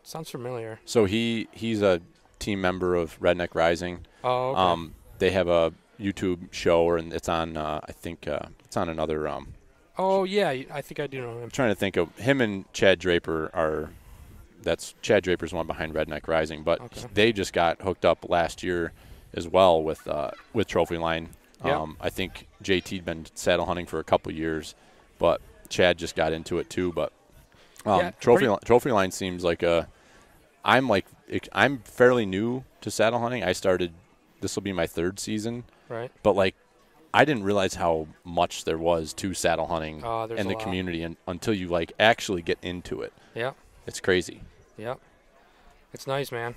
Sounds familiar. So he's a team member of Redneck Rising. Oh, okay. They have a YouTube show, and it's on. I think it's on another. Oh yeah, I think I do know him. I'm trying to think of him and Chad Draper are. That's Chad Draper's one behind Redneck Rising, but they just got hooked up last year as well with Trophyline. Yep. I think JT'd been saddle hunting for a couple years, but Chad just got into it too. But Trophyline seems like I'm fairly new to saddle hunting. I started. This will be my third season. Right. But I didn't realize how much there was to saddle hunting in the lot. community until you actually get into it. Yeah. It's crazy. Yep. It's nice, man.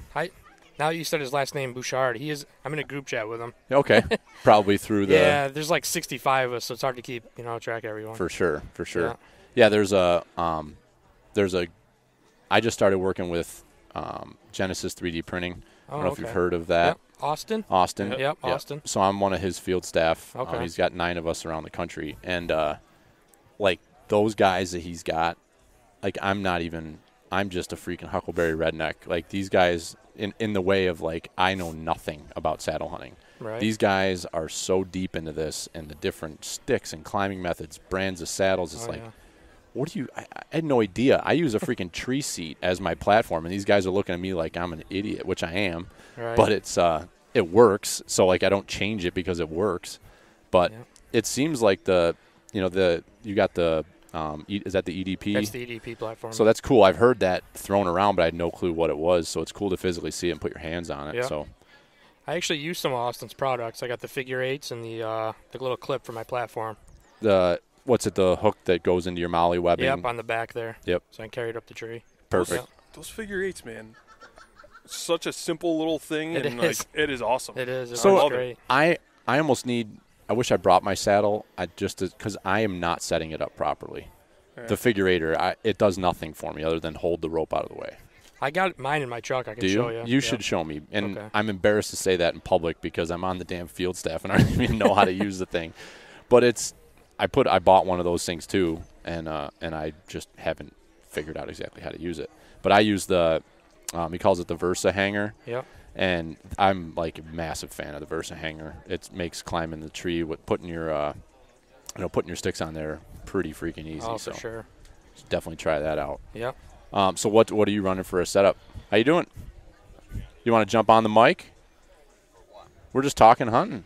Now you said his last name, Bouchard. I'm in a group chat with him. Okay. Probably through the. Yeah, there's 65 of us, so it's hard to keep track of everyone. For sure. Yeah, there's a. I just started working with Genesis 3D printing. I don't know if you've heard of that. Yep. Austin. Yep. Austin. So I'm one of his field staff. Okay. He's got 9 of us around the country, and those guys that he's got, I'm just a freaking huckleberry redneck. These guys, in the way of I know nothing about saddle hunting. Right. These guys are so deep into this and the different sticks and climbing methods, brands of saddles. It's what do you? I had no idea. I use a freaking tree seat as my platform, and these guys are looking at me like I'm an idiot, which I am. Right. But it works. So I don't change it because it works. But it seems like you got the is that the EDP? That's the EDP platform. So that's cool. I've heard that thrown around, but I had no clue what it was. So it's cool to physically see it and put your hands on it. Yeah. So I actually use some of Austin's products. I got the figure 8s and the little clip for my platform. What's it? The hook that goes into your molly webbing? Yep, on the back there. Yep. So I can carry it up the tree. Perfect. Those figure 8s, man. It's such a simple little thing, It and is. like it is awesome. It is. It's So great. I almost need. I wish I brought my saddle. Because I am not setting it up properly. Right. The figure 8er, it does nothing for me other than hold the rope out of the way. I got mine in my truck. I can Do you? show you. You should show me. And Okay. I'm embarrassed to say that in public because I'm on the damn field staff and I don't even know how to use the thing. But I bought one of those things too, and I just haven't figured out exactly how to use it. But I use he calls it the Versa hanger. Yep. And I'm like a massive fan of the Versa hanger. It makes climbing the tree with putting your sticks on there pretty freaking easy. Oh, so for sure. definitely try that out. Yep. So what are you running for a setup? How you doing? You want to jump on the mic? We're just talking hunting.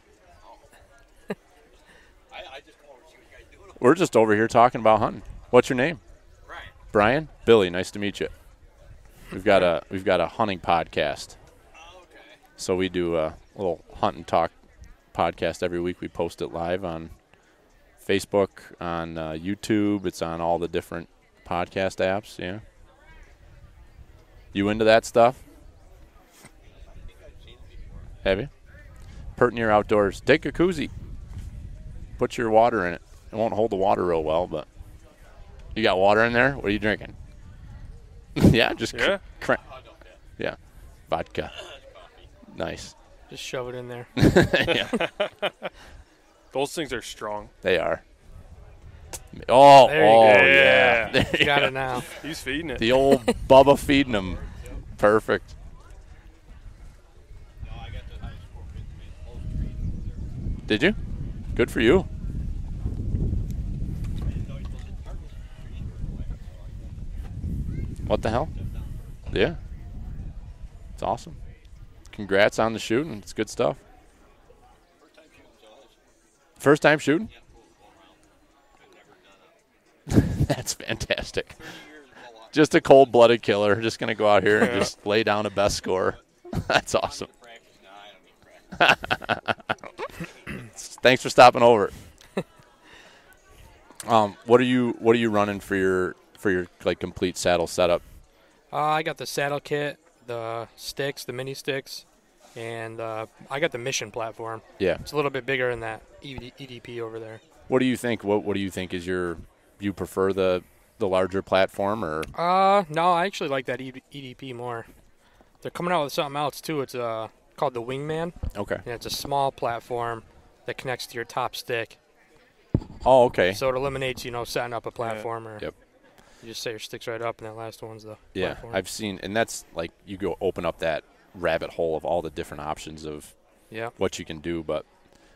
We're just over here talking about hunting. What's your name? Brian. Brian? Billy, nice to meet you. We've got a hunting podcast. Oh, okay. So we do a little hunt and talk podcast every week. We post it live on Facebook, on YouTube. It's on all the different podcast apps. Yeah. You into that stuff? Have you? Pert near outdoors. Take a koozie. Put your water in it. It won't hold the water real well, but you got water in there? What are you drinking? Yeah, just yeah, vodka. Nice. Just shove it in there. Yeah. Those things are strong. They are. Oh, There you go. Yeah. There You got it now. He's feeding it. The old Bubba feeding them. Perfect. Did you? Good for you. What the hell? Yeah. It's awesome. Congrats on the shooting. It's good stuff. First time shooting? That's fantastic. Just a cold-blooded killer. Just going to go out here and just lay down a best score. That's awesome. Thanks for stopping over. What are you running for your like complete saddle setup? I got the saddle kit, the sticks, the mini sticks, and I got the Mission platform. Yeah. It's a little bit bigger than that EDP over there. What do you think? What do you think is you prefer the larger platform or? No, I actually like that EDP more. They're coming out with something else too. It's called the Wingman. Okay. And it's a small platform that connects to your top stick. Oh, okay. So it eliminates, setting up a platform or Yep. you just set your sticks right up and that last one's the Yeah, platform. I've seen, and that's like you go open up that rabbit hole of all the different options of what you can do. But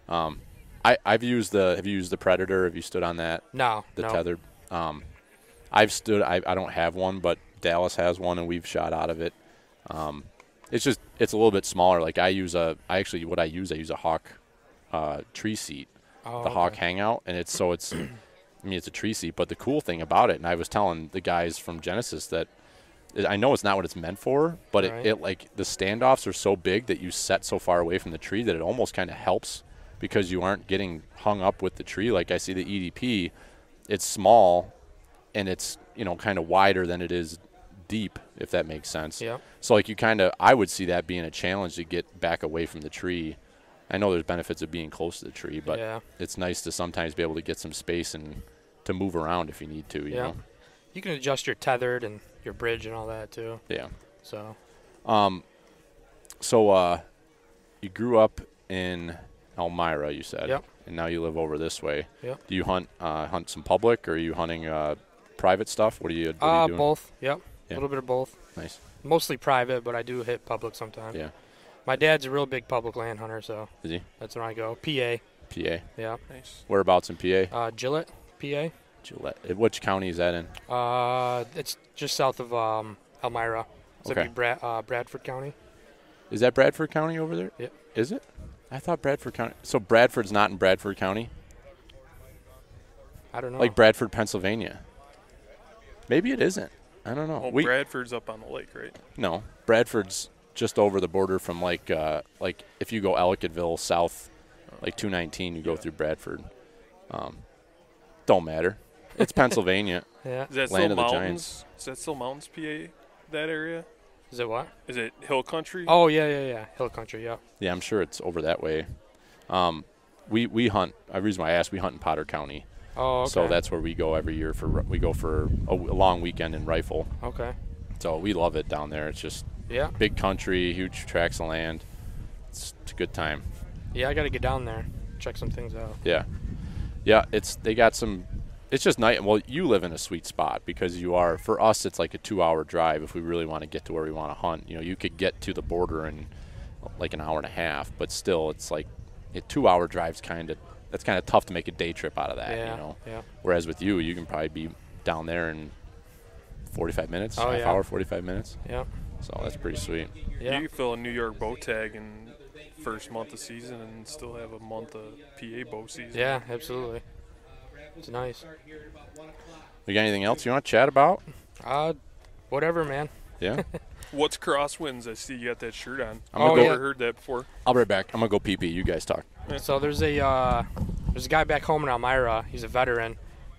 have you used the Predator? Have you stood on that? No. The tethered. I've stood. I don't have one, but Dallas has one, and we've shot out of it. It's a little bit smaller. Like I use a Hawk tree seat, the Hawk Hangout, and it's it's a tree seat. But the cool thing about it, and I was telling the guys from Genesis that I know it's not what it's meant for, but it like the standoffs are so big that you set so far away from the tree that it almost kind of helps because you aren't getting hung up with the tree. Like I see the EDP, it's small and it's kind of wider than it is deep, if that makes sense. Yeah. So like I would see that being a challenge to get back away from the tree. I know there's benefits of being close to the tree, but it's nice to sometimes be able to get some space and to move around if you need to. You know. You can adjust your tethered and your bridge and all that too. Yeah. So. You grew up in Elmira, you said. Yep. And now you live over this way. Yep. Do you hunt some public, or are you hunting private stuff? What are you doing? Both. Yep. Yeah. A little bit of both. Nice. Mostly private, but I do hit public sometimes. Yeah. My dad's a real big public land hunter, so. Is he? That's when I go. PA. PA. Yeah. Nice. Whereabouts in PA? Gillette, PA. Gillette. Which county is that in? It's just south of Elmira. So Okay. it'd be Bradford County. Is that Bradford County over there? Yep. Is it? I thought Bradford County. So Bradford's not in Bradford County? I don't know. Like Bradford, Pennsylvania. Maybe it isn't. I don't know. Well, Bradford's up on the lake, right? No, Bradford's just over the border from like if you go Ellicottville south, like 219, you go through Bradford. Don't matter. It's Pennsylvania. Yeah. Is that Land still of the mountains? Giants. Is that still mountains, PA? That area? Is it what? Is it hill country? Oh, yeah. Hill country, yeah. Yeah, I'm sure it's over that way. We hunt. The reason why I asked, we hunt in Potter County. Oh, okay. So that's where we go every year we go for a long weekend in Rifle. Okay. So we love it down there. It's just big country, huge tracts of land. It's a good time. Yeah, I got to get down there, check some things out. Yeah. They got some. It's just nice. Well, you live in a sweet spot because you are. For us, it's like a 2-hour drive if we really want to get to where we want to hunt. You know, you could get to the border in like an hour and a half, but still, it's like a 2-hour drive's that's kind of tough to make a day trip out of that. Yeah, you know. yeah. Whereas with you can probably be down there in 45 minutes, half hour, 45 minutes. Yeah. So that's pretty sweet. Yeah. You can fill a New York bow tag in first month of season and still have a month of PA bow season. Yeah, absolutely. It's nice. You got anything else you want to chat about? Whatever, man. Yeah. What's crosswinds? I see you got that shirt on. I've never heard that before. I'll be right back. I'm gonna go pee. You guys talk. So there's a guy back home in Elmira. He's a veteran.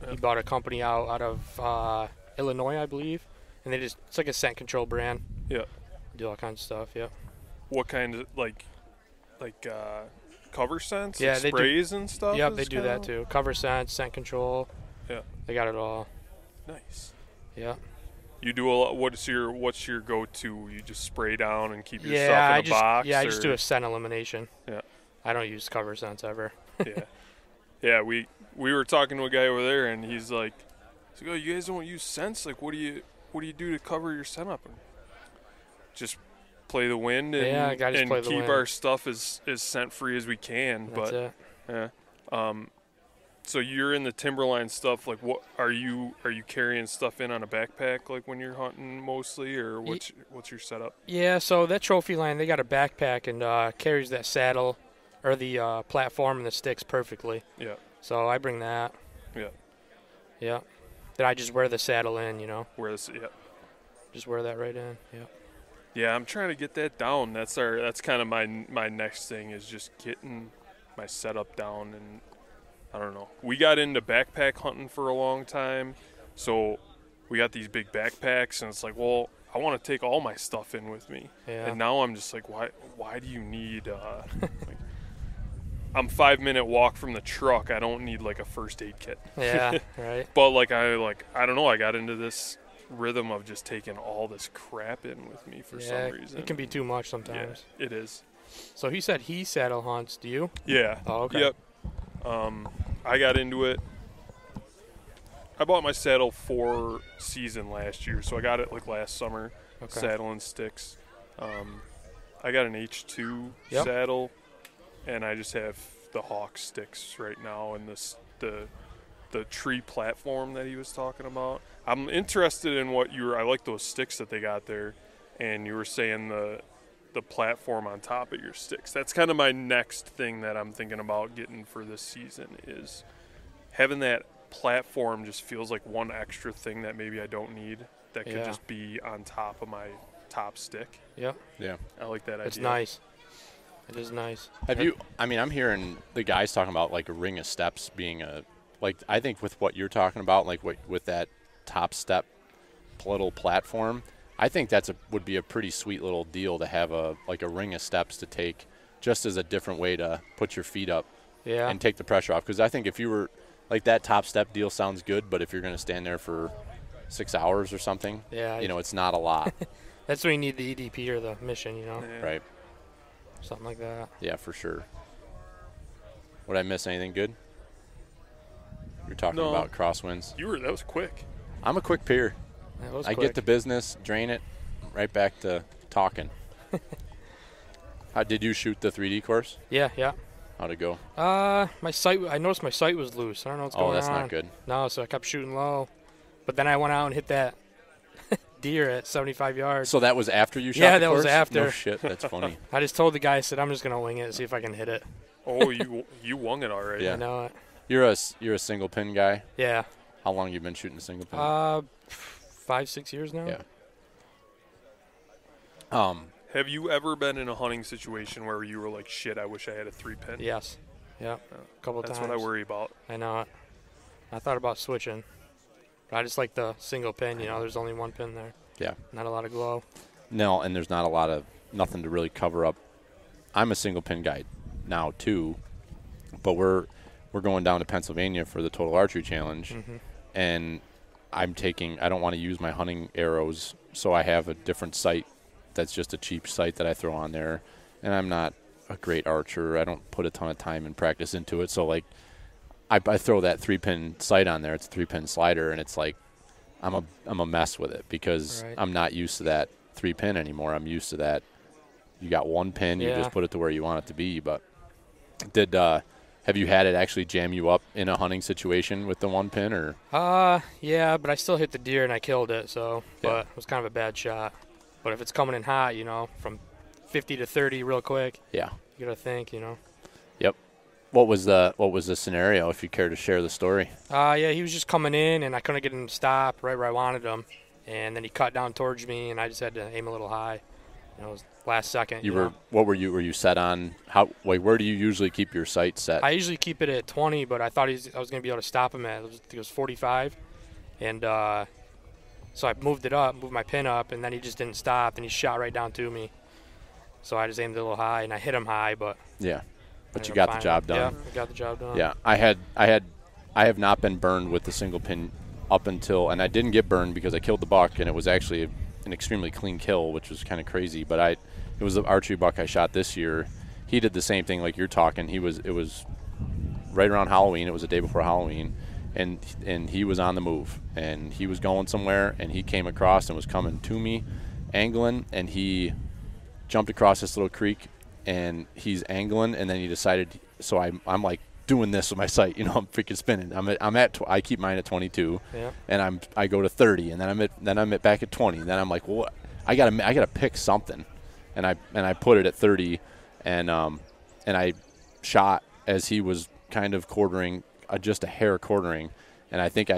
He bought a company out of Illinois, I believe, and it's like a scent control brand. Yeah. Do all kinds of stuff. Yeah. What kind of like cover scents? Yeah, like they sprays do, and stuff. Yep, they do that too. Cover scent, scent control. Yeah. They got it all. Nice. Yeah. You do a lot. What's your go-to? You just spray down and keep your stuff in a box? Yeah, I just do a scent elimination. Yeah. I don't use cover scents ever. Yeah. We were talking to a guy over there, and he's like, "Oh, you guys don't use scents? Like, what do you do to cover your scent up?" Just play the wind and, keep our stuff as scent free as we can. That's it. Yeah. So you're in the timberline stuff. Like, what are you carrying stuff in on a backpack, like when you're hunting mostly, or what's your setup? Yeah, so that Trophyline, they got a backpack and carries that saddle or the platform and the sticks perfectly. Yeah. So I bring that. Yeah. Yeah. Then I just wear the saddle in, you know. Just wear that right in. Yeah. Yeah, I'm trying to get that down. That's kind of my next thing is just getting my setup down. And I don't know. We got into backpack hunting for a long time, so we got these big backpacks, and it's like, well, I want to take all my stuff in with me. Yeah. And now I'm just like, why do you need like, I'm 5-minute walk from the truck. I don't need like a first aid kit. Yeah, right. But I don't know, I got into this rhythm of just taking all this crap in with me for some reason. It can be too much sometimes. Yeah, it is. So he said he saddle hunts. Do you? Yeah. Oh, okay. Yep. I got into it. I bought my saddle for season last year, so I got it like last summer. Okay. Saddle and sticks. I got an H2 saddle, and I just have the Hawk sticks right now, and the tree platform that he was talking about. I'm interested in I like those sticks that they got there, and you were saying the platform on top of your sticks. That's kind of my next thing that I'm thinking about getting for this season is having that platform. Just feels like one extra thing that maybe I don't need that could just be on top of my top stick. Yeah. Yeah. I like that idea. It's nice. It is nice. I'm hearing the guys talking about like a ring of steps being I think with what you're talking about, like with that top step little platform, I think would be a pretty sweet little deal to have a ring of steps to take just as a different way to put your feet up and take the pressure off. Because I think if you were like that top step deal sounds good, but if you're going to stand there for 6 hours or something, it's not a lot. That's when you need the EDP or the mission, you know. Yeah. Right. Something like that. Yeah, for sure. Would I miss anything good? You're talking about crosswinds. That was quick. I'm a quick peer. I get the business, drain it, right back to talking. How did you shoot the 3D course? Yeah. How'd it go? My sight. I noticed my sight was loose. I don't know what's going on. Oh, that's not good. No, so I kept shooting low, but then I went out and hit that deer at 75 yards. So that was after you shot the course? Yeah, that was after. No shit, that's funny. I just told the guy, I said, I'm just gonna wing it and see if I can hit it. Oh, you wung it already. Yeah. I know it. You're a single pin guy? Yeah. How long you been shooting a single pin? 5-6 years now. Yeah. Have you ever been in a hunting situation where you were like, shit, I wish I had a 3-pin? Yes. Yeah. A couple times. That's what I worry about. I know it. I thought about switching. I just like the single pin. You know, there's only one pin there. Yeah. Not a lot of glow. No, and there's not nothing to really cover up. I'm a single pin guy now too, but we're going down to Pennsylvania for the Total Archery Challenge, and I don't want to use my hunting arrows, so I have a different sight that's just a cheap sight that I throw on there, and I'm not a great archer. I don't put a ton of time and practice into it, so like I throw that 3-pin sight on there. It's a 3-pin slider, and it's like I'm a mess with it because I'm not used to that 3-pin anymore. I'm used to that. You got one pin, you just put it to where you want it to be. But have you had it actually jam you up in a hunting situation with the 1 pin, or? Yeah, but I still hit the deer and I killed it. So, but it was kind of a bad shot. But if it's coming in hot, you know, from 50 to 30 real quick. Yeah. You gotta think, you know. Yep. What was the scenario, if you care to share the story? Yeah, he was just coming in and I couldn't get him to stop right where I wanted him, and then he cut down towards me and I just had to aim a little high. You know, it was last second. What were you set on? Where do you usually keep your sight set? I usually keep it at 20, but I thought I was going to be able to stop him at, I think it was 45. And so I moved my pin up, and then he just didn't stop, and he shot right down to me. So I just aimed it a little high, and I hit him high, but. Yeah, but you got the job done. Yeah, I got the job done. Yeah, I have not been burned with the single pin up until, and I didn't get burned because I killed the buck, and it was actually an extremely clean kill, which was kind of crazy. But it was the archery buck I shot this year. He did the same thing like you're talking. It was right around Halloween. It was the day before Halloween, and he was on the move, and he was going somewhere, and he came across and was coming to me, angling, and he jumped across this little creek, and he's angling, and then he decided. So I'm like doing this with my sight, you know, I'm freaking spinning. I keep mine at 22, and I go to 30, and then I'm back at 20, and then I'm like, well, I gotta pick something, and I put it at 30, and I shot as he was kind of quartering, just a hair quartering, and I think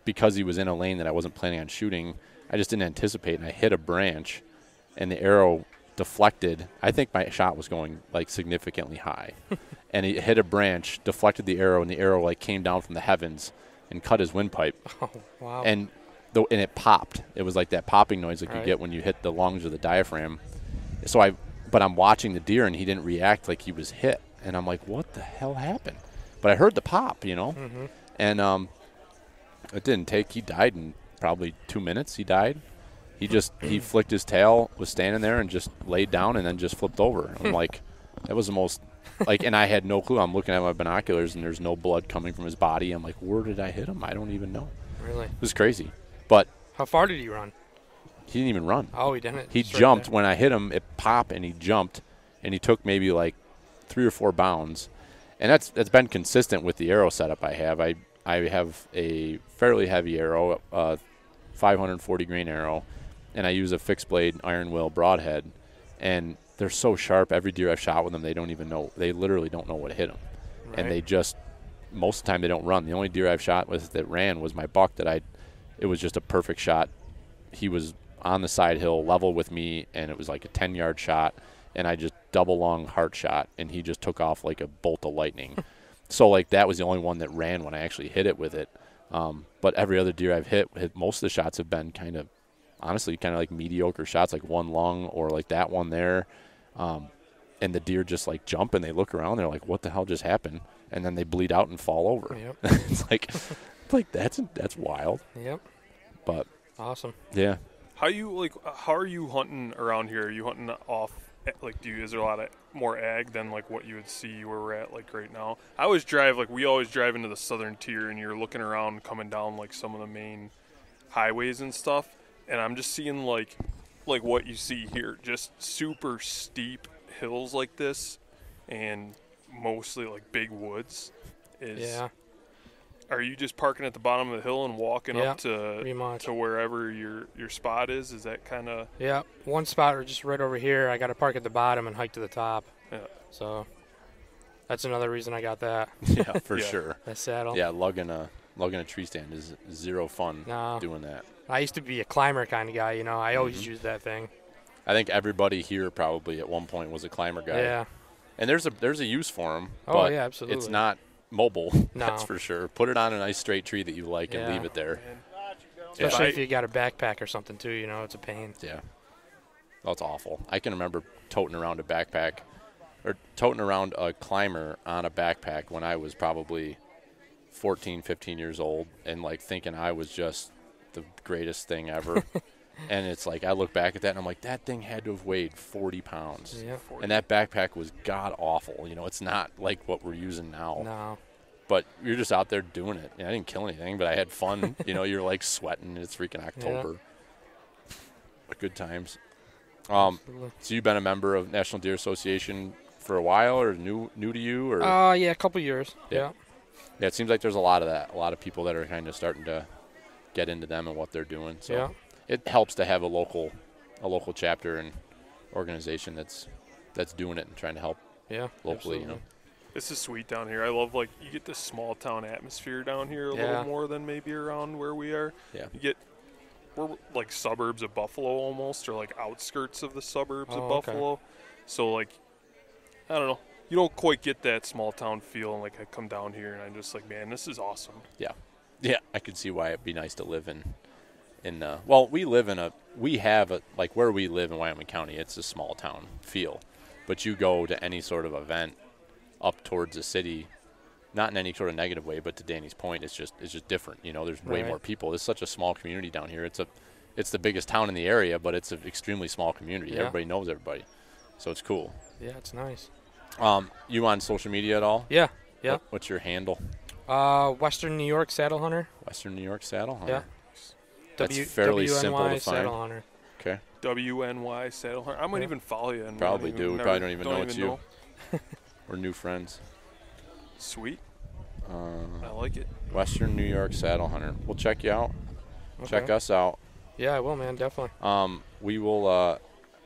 because he was in a lane that I wasn't planning on shooting, I just didn't anticipate, and I hit a branch, and the arrow deflected. I think my shot was going like significantly high. And he hit a branch, deflected the arrow, and the arrow like came down from the heavens and cut his windpipe. Oh, wow. And it popped. It was like that popping noise like you get when you hit the lungs or the diaphragm. But I'm watching the deer, and he didn't react like he was hit. And I'm like, what the hell happened? But I heard the pop, you know. And it didn't take. He died in probably 2 minutes. He died. He flicked his tail, was standing there, and just laid down and then just flipped over. I'm like, that was the most. And I had no clue. I'm looking at my binoculars, and there's no blood coming from his body. I'm like, where did I hit him? I don't even know. Really? It was crazy. But how far did he run? He didn't even run. Oh, he didn't? He jumped. Right when I hit him, it popped, and he jumped, and he took maybe like 3 or 4 bounds. And that's been consistent with the arrow setup I have. I have a fairly heavy arrow, 540 grain arrow, and I use a fixed blade iron will broadhead, and they're so sharp. Every deer I've shot with them, they don't even know. They literally don't know what hit them. Right. And they just, most of the time they don't run. The only deer I've shot with that ran was my buck it was just a perfect shot. He was on the side hill level with me, and it was like a 10-yard shot, and I just double long heart shot, and he just took off like a bolt of lightning. So like that was the only one that ran when I actually hit it with it. But every other deer I've hit, most of the shots have been honestly kind of like mediocre shots, like one lung or like that one there. And the deer just like jump, and they look around, they're like, what the hell just happened? And then they bleed out and fall over. Yep. It's like that's wild. Yep. But awesome. Yeah. How are you hunting around here? Are you hunting off, like, is there a lot of more ag than like what you would see where we're at like right now? We always drive into the southern tier, and you're looking around coming down like some of the main highways and stuff, and I'm just seeing like what you see here, just super steep hills like this, and mostly like big woods. Are you just parking at the bottom of the hill and walking up to wherever your spot is? Is that kind of? Yeah, one spot just right over here. I got to park at the bottom and hike to the top. Yeah. So. That's another reason I got that. Yeah, for sure. That saddle. Yeah, lugging a tree stand is zero fun doing that. I used to be a climber kind of guy, you know. I always used that thing. I think everybody here probably at one point was a climber guy. Yeah. And there's a use for them, Oh, but yeah, absolutely. it's not mobile, No. that's for sure. Put it on a nice straight tree that you like and Yeah. leave it there. Especially if you got a backpack or something, too, you know, it's a pain. Yeah. That's awful. I can remember toting around a backpack or toting around a climber on a backpack when I was probably 14, 15 years old and, like, thinking I was just the greatest thing ever. And it's like I look back at that and I'm like, that thing had to have weighed 40 pounds. Yeah. And that backpack was god-awful. You know, it's not like what we're using now. No. But you're just out there doing it. I didn't kill anything, but I had fun. You know, you're, like, sweating. It's freaking October. Yeah. Good times. So you've been a member of National Deer Association for a while, or new to you? Or yeah, a couple years. Yeah. Yeah, it seems like there's a lot of that. A lot of people that are kind of starting to get into them and what they're doing. So it helps to have a local chapter and organization that's doing it and trying to help locally. Absolutely. You know, this is sweet down here. I love, like, you get this small town atmosphere down here a little more than maybe around where we are. Yeah. We're like suburbs of Buffalo almost, or like outskirts of the suburbs of okay. Buffalo. So, like, I don't know. You don't quite get that small town feel. And, like, I come down here and I'm just like, man, this is awesome. Yeah. Yeah, I could see why it'd be nice to live in well, we have like where we live in Wyoming County, it's a small town feel. But you go to any sort of event up towards the city, not in any sort of negative way, but to Danny's point, it's just different. You know, there's way more people. It's such a small community down here. It's the biggest town in the area, but it's an extremely small community. Yeah. Everybody knows everybody. So it's cool. Yeah, it's nice. You on social media at all? Yeah. Yeah. What's your handle? Western New York Saddle Hunter. Western New York Saddle Hunter. Yeah. That's fairly simple to find. Saddle Hunter. Okay. WNY Saddle Hunter. I might even follow you. And probably do. We probably don't even know it's you. Know. We're new friends. Sweet. I like it. Western New York Saddle Hunter. We'll check you out. Okay. Check us out. Yeah, I will, man. Definitely. We will.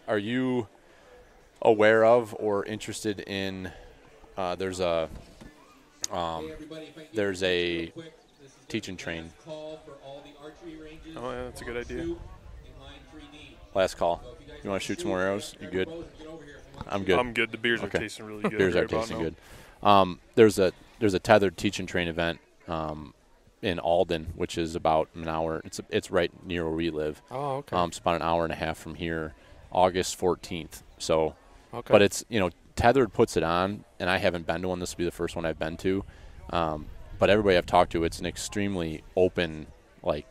Are you aware of or interested in? There's a teach and train. Oh yeah, that's a good idea. Last call. You want to shoot some more arrows? You good? I'm good. I'm good. The beers are tasting really good. Beers are tasting good. There's a tethered teach and train event in Alden, which is about an hour. It's right near where we live. Oh, okay. It's about an hour and a half from here, August 14th. So, okay. But it's, you know, Tethered puts it on, and I haven't been to one. This will be the first one I've been to. But everybody I've talked to, it's an extremely open, like,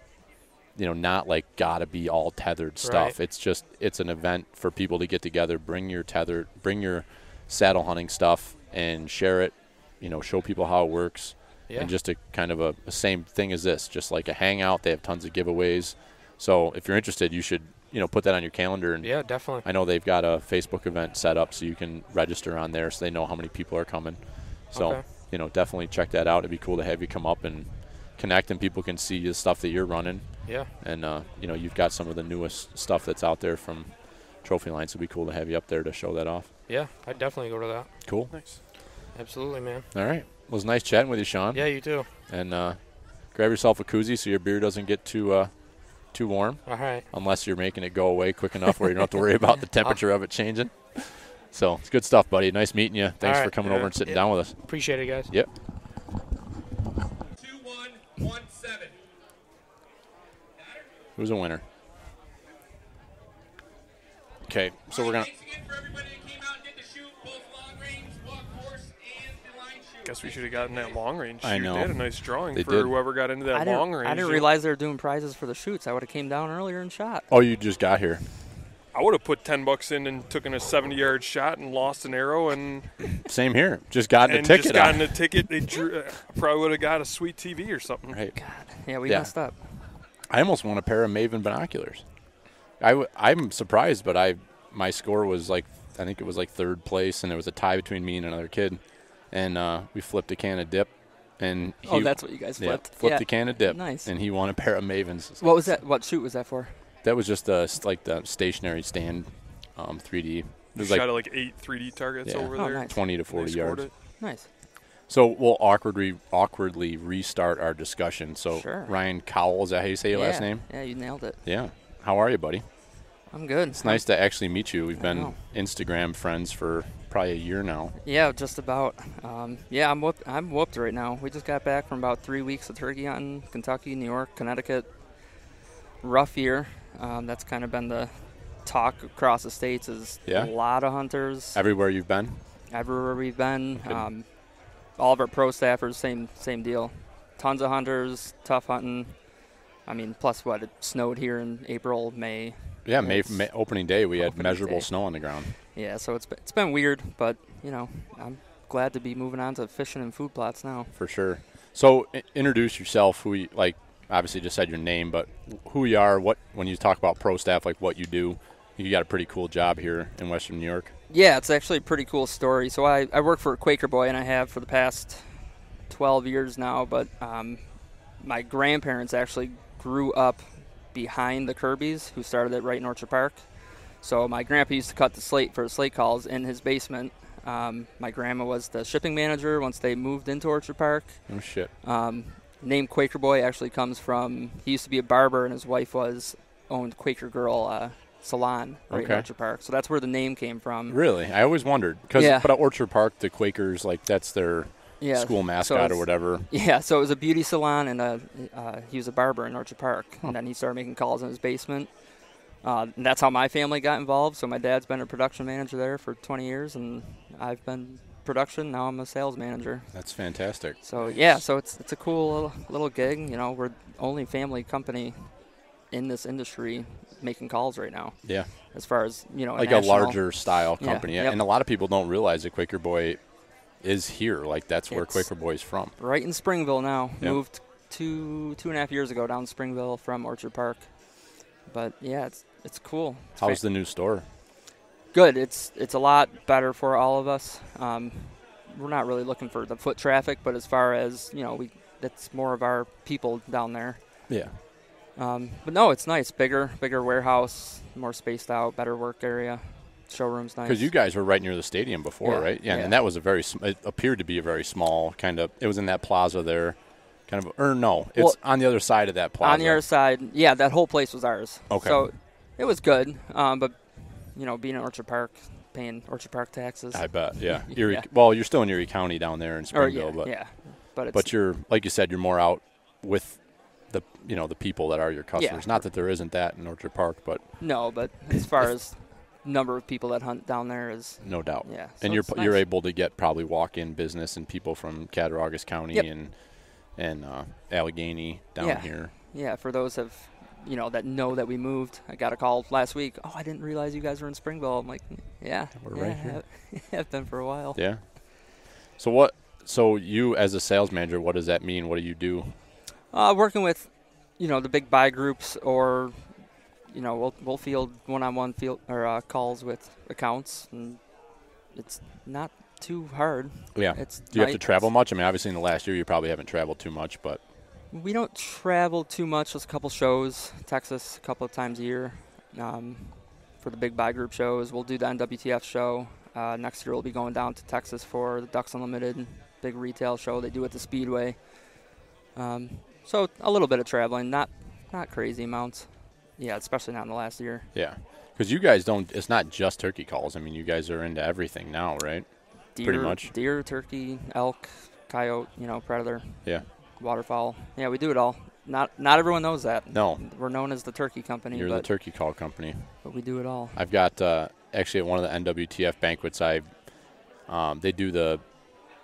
you know, not like gotta be all tethered stuff. Right. It's an event for people to get together, bring your saddle hunting stuff and share it, you know, show people how it works. Yeah. And just a kind of a same thing as this, just like a hangout. They have tons of giveaways. So if you're interested, you should, you know, put that on your calendar. And yeah, definitely. I know they've got a Facebook event set up so you can register on there so they know how many people are coming. So, you know, definitely check that out. It'd be cool to have you come up and connect and people can see the stuff that you're running. Yeah. And, you know, you've got some of the newest stuff that's out there from Trophyline, so it'd be cool to have you up there to show that off. Yeah, I'd definitely go to that. Cool. Nice. Absolutely, man. All right. It was nice chatting with you, Sean. Yeah, you too. And grab yourself a koozie so your beer doesn't get too warm. All right. Unless you're making it go away quick enough where you don't have to worry about the temperature of it changing. So it's good stuff, buddy. Nice meeting you. Thanks for coming over and sitting down with us. Appreciate it, guys. Yep. 2117. Who's a winner? Okay, so we're going to. Guess we should have gotten that long range shoot. I know. They had a nice drawing They for did. whoever got into that long range. I didn't realize they were doing prizes for the shoots. I would have came down earlier and shot. Oh, you just got here. I would have put $10 in and taken a 70-yard shot and lost an arrow and. Same here. Just gotten a ticket. Just gotten a ticket. They drew. Probably would have got a sweet TV or something. Right. God. Yeah, we messed up. I almost won a pair of Maven binoculars. I'm surprised, but my score was like, I think it was like third place, and there was a tie between me and another kid. And we flipped a can of dip. And that's what you guys flipped. Yeah, flipped a can of dip. Nice. And he won a pair of Mavens. What was that? What shoot was that for? That was just like the stationary stand 3D. It was shot at like 8 3D targets over there. Nice. 20 to 40 yards. Nice. So we'll awkwardly restart our discussion. So Sure. Ryan Couell, is that how you say your last name? Yeah, you nailed it. Yeah. How are you, buddy? I'm good. It's nice to actually meet you. We've been Instagram friends for probably a year now. Yeah, just about. Yeah, I'm whooped right now. We just got back from about 3 weeks of turkey hunting, Kentucky, New York, Connecticut. Rough year. That's kind of been the talk across the states is a lot of hunters. Everywhere you've been? Everywhere we've been. Okay. All of our pro staffers, same deal. Tons of hunters, tough hunting. I mean, plus what, it snowed here in April, May. Yeah, May opening day, we had measurable snow on the ground. Yeah, so it's been weird, but, I'm glad to be moving on to fishing and food plots now. For sure. So introduce yourself, obviously just said your name, but who you are, when you talk about pro staff, like what you do. You got a pretty cool job here in Western New York. Yeah, it's actually a pretty cool story. So I work for Quaker Boy, and I have for the past 12 years now, but my grandparents actually grew up behind the Kirbys, who started it right in Orchard Park. So my grandpa used to cut the slate for slate calls in his basement. My grandma was the shipping manager once they moved into Orchard Park. Oh, shit. Name Quaker Boy actually comes from, he used to be a barber, and his wife owned Quaker Girl salon right in Orchard Park. So that's where the name came from. Really? I always wondered. But at Orchard Park, the Quakers, that's their school mascot or whatever. Yeah, so it was a beauty salon, and he was a barber in Orchard Park. And then he started making calls in his basement. And that's how my family got involved. So my dad's been a production manager there for 20 years, and I've been production. Now I'm a sales manager. That's fantastic. So, yeah, so it's a cool little gig. We're the only family company in this industry making calls right now. Yeah. As far as, like a larger style company. Yeah, yep. And a lot of people don't realize that Quaker Boy is here. That's where Quaker Boy's from. Right in Springville now. Yep. Moved 2.5 years ago down Springville from Orchard Park. But, yeah, it's cool. How's the new store? Good. It's a lot better for all of us. We're not really looking for the foot traffic, but as far as, it's more of our people down there. Yeah. But no, it's nice. Bigger warehouse, more spaced out, better work area. Showroom's nice. Because you guys were right near the stadium before, right? Yeah, and that was it appeared to be a very small kind of, it was in that plaza there, it's on the other side of that plaza. On the other side, yeah, that whole place was ours. Okay. So it was good, but, being in Orchard Park, paying Orchard Park taxes. I bet, yeah. Well, you're still in Erie County down there in Springville. But you're, like you said, you're more out with the people that are your customers. Not that there isn't that in Orchard Park, but no, but as far as number of people that hunt down there is no doubt. Yeah, so and you're able to get probably walk-in business and people from Cattaraugus County and Allegheny down here. Yeah, for those that know that we moved. I got a call last week. Oh, I didn't realize you guys were in Springville. I'm like, we're right here. I've been for a while. Yeah. So you as a sales manager, what does that mean? What do you do? Working with, the big buy groups, or, we'll field one-on-one calls with accounts, and it's not too hard. Yeah. Do you have to travel much? I mean, obviously in the last year you probably haven't traveled too much, but we don't travel too much. Just a couple shows, Texas, a couple of times a year. For the big buy group shows, we'll do the NWTF show. Next year we'll be going down to Texas for the Ducks Unlimited big retail show they do at the Speedway. So a little bit of traveling, not crazy amounts. Yeah, especially not in the last year. Yeah, because you guys it's not just turkey calls. I mean, you guys are into everything now, right? Pretty much. Deer, turkey, elk, coyote, predator. Yeah. Waterfowl. Yeah, we do it all. Not everyone knows that. No. We're known as the turkey company. You're the turkey call company. But we do it all. I've got, actually at one of the NWTF banquets,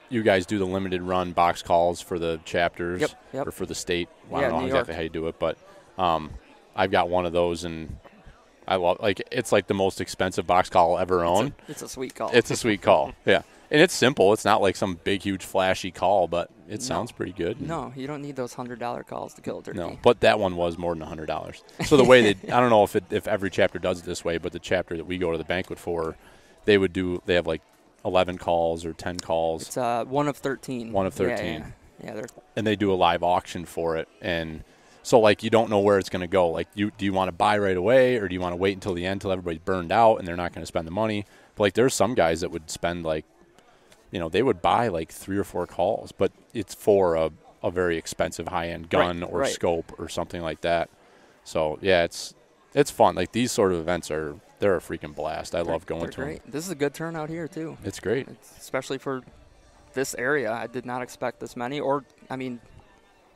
you guys do the limited run box calls for the chapters or for the state. Well, I don't know exactly how you do it, but I've got one of those, and I love, it's like the most expensive box call I'll ever own. It's a sweet call. It's a sweet call, yeah. And it's simple. It's not like some big, huge, flashy call, but it sounds pretty good. No, you don't need those $100 calls to kill a turkey. No, but that one was more than $100. So the way I don't know if every chapter does it this way, but the chapter that we go to the banquet for, they have like 11 calls or 10 calls. It's one of 13. One of 13. Yeah. And they do a live auction for it, and so you don't know where it's going to go. Do you want to buy right away, or do you want to wait until the end, until everybody's burned out and they're not going to spend the money? But there's some guys that would spend they would buy like 3 or 4 calls, but it's for a very expensive high-end gun or scope or something like that. So, yeah, it's fun. Like, these sort of events they're a freaking blast. I love going to them. This is a good turnout here, too. It's great. Especially for this area. I did not expect this many.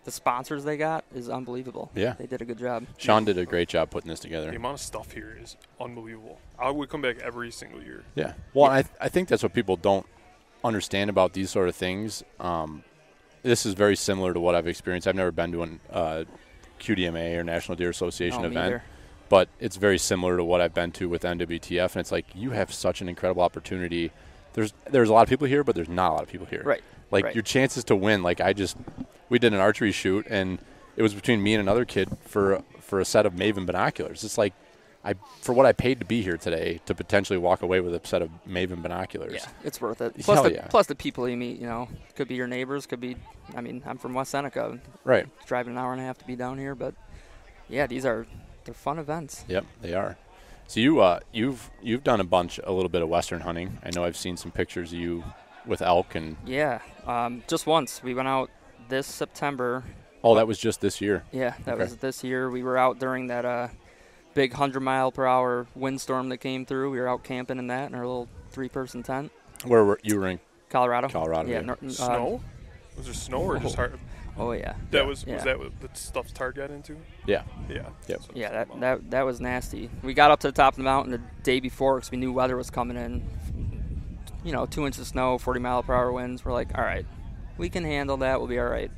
The sponsors they got is unbelievable. Yeah. They did a good job. Sean did a great job putting this together. The amount of stuff here is unbelievable. I would come back every single year. Yeah. Well, I think that's what people don't understand about these sort of things. This is very similar to what I've experienced. I've never been to a QDMA or National Deer Association event. Either. But it's very similar to what I've been to with NWTF, and it's like you have such an incredible opportunity. There's a lot of people here, but there's not a lot of people here. Right. Like your chances to win. Like we did an archery shoot, and it was between me and another kid for a set of Maven binoculars. It's like for what I paid to be here today to potentially walk away with a set of Maven binoculars. Yeah, it's worth it. Plus Plus the people you meet, could be your neighbors, could be. I'm from West Seneca. Right. Driving an hour and a half to be down here, but yeah, they're fun events. Yep, they are. So you've done a little bit of Western hunting. I know I've seen some pictures of you with elk and. Yeah, just once. We went out this September. Oh, that was just this year. Yeah, that was this year. We were out during that big 100-mile-per-hour windstorm that came through. We were out camping in that in our little 3-person tent. Where were you in? Colorado. Yeah. Snow? Was there snow or just hard? Oh yeah. Was that what the stuff Tart got into? Yeah. Yeah. Yep. Yeah, that was nasty. We got up to the top of the mountain the day before because we knew weather was coming in. 2 inches of snow, 40-mile-per-hour winds. We're like, all right, we can handle that. We'll be all right.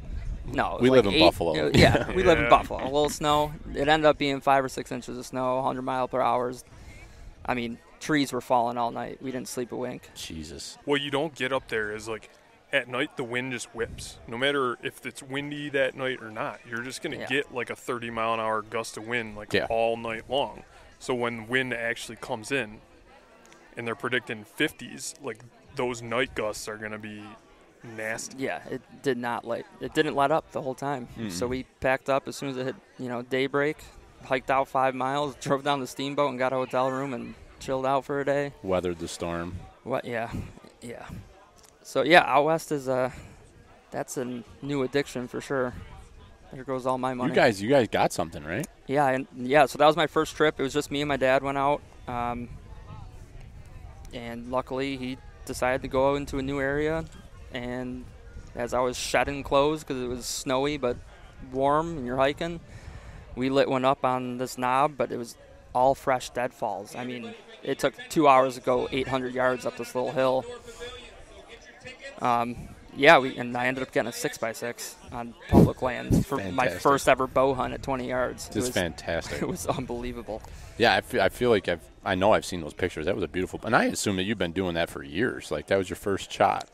No, we live in Buffalo. We live in Buffalo. A little snow. It ended up being 5 or 6 inches of snow, 100-mile-per-hour. Trees were falling all night. We didn't sleep a wink. Jesus. What you don't get up there is like at night the wind just whips. No matter if it's windy that night or not, you're just going to get like a 30-mile-an-hour gust of wind all night long. So when wind actually comes in and they're predicting 50s, like those night gusts are going to be nasty. Yeah, it didn't let up the whole time. Mm-hmm. So we packed up as soon as it hit, daybreak, hiked out 5 miles, drove down the steamboat and got a hotel room and chilled out for a day. Weathered the storm. What? Yeah. So out west is that's a new addiction for sure. There goes all my money. You guys got something, right? Yeah, so that was my first trip. It was just me and my dad went out, and luckily he decided to go into a new area. And as I was shedding clothes because it was snowy but warm and you're hiking, we lit one up on this knob, but it was all fresh deadfalls. It took 2 hours to go 800 yards up this little hill. And I ended up getting a 6x6 on public land for my first ever bow hunt at 20 yards. It was fantastic. It was unbelievable. Yeah, I feel like I've seen those pictures. That was a beautiful. And I assume that you've been doing that for years. Like that was your first shot.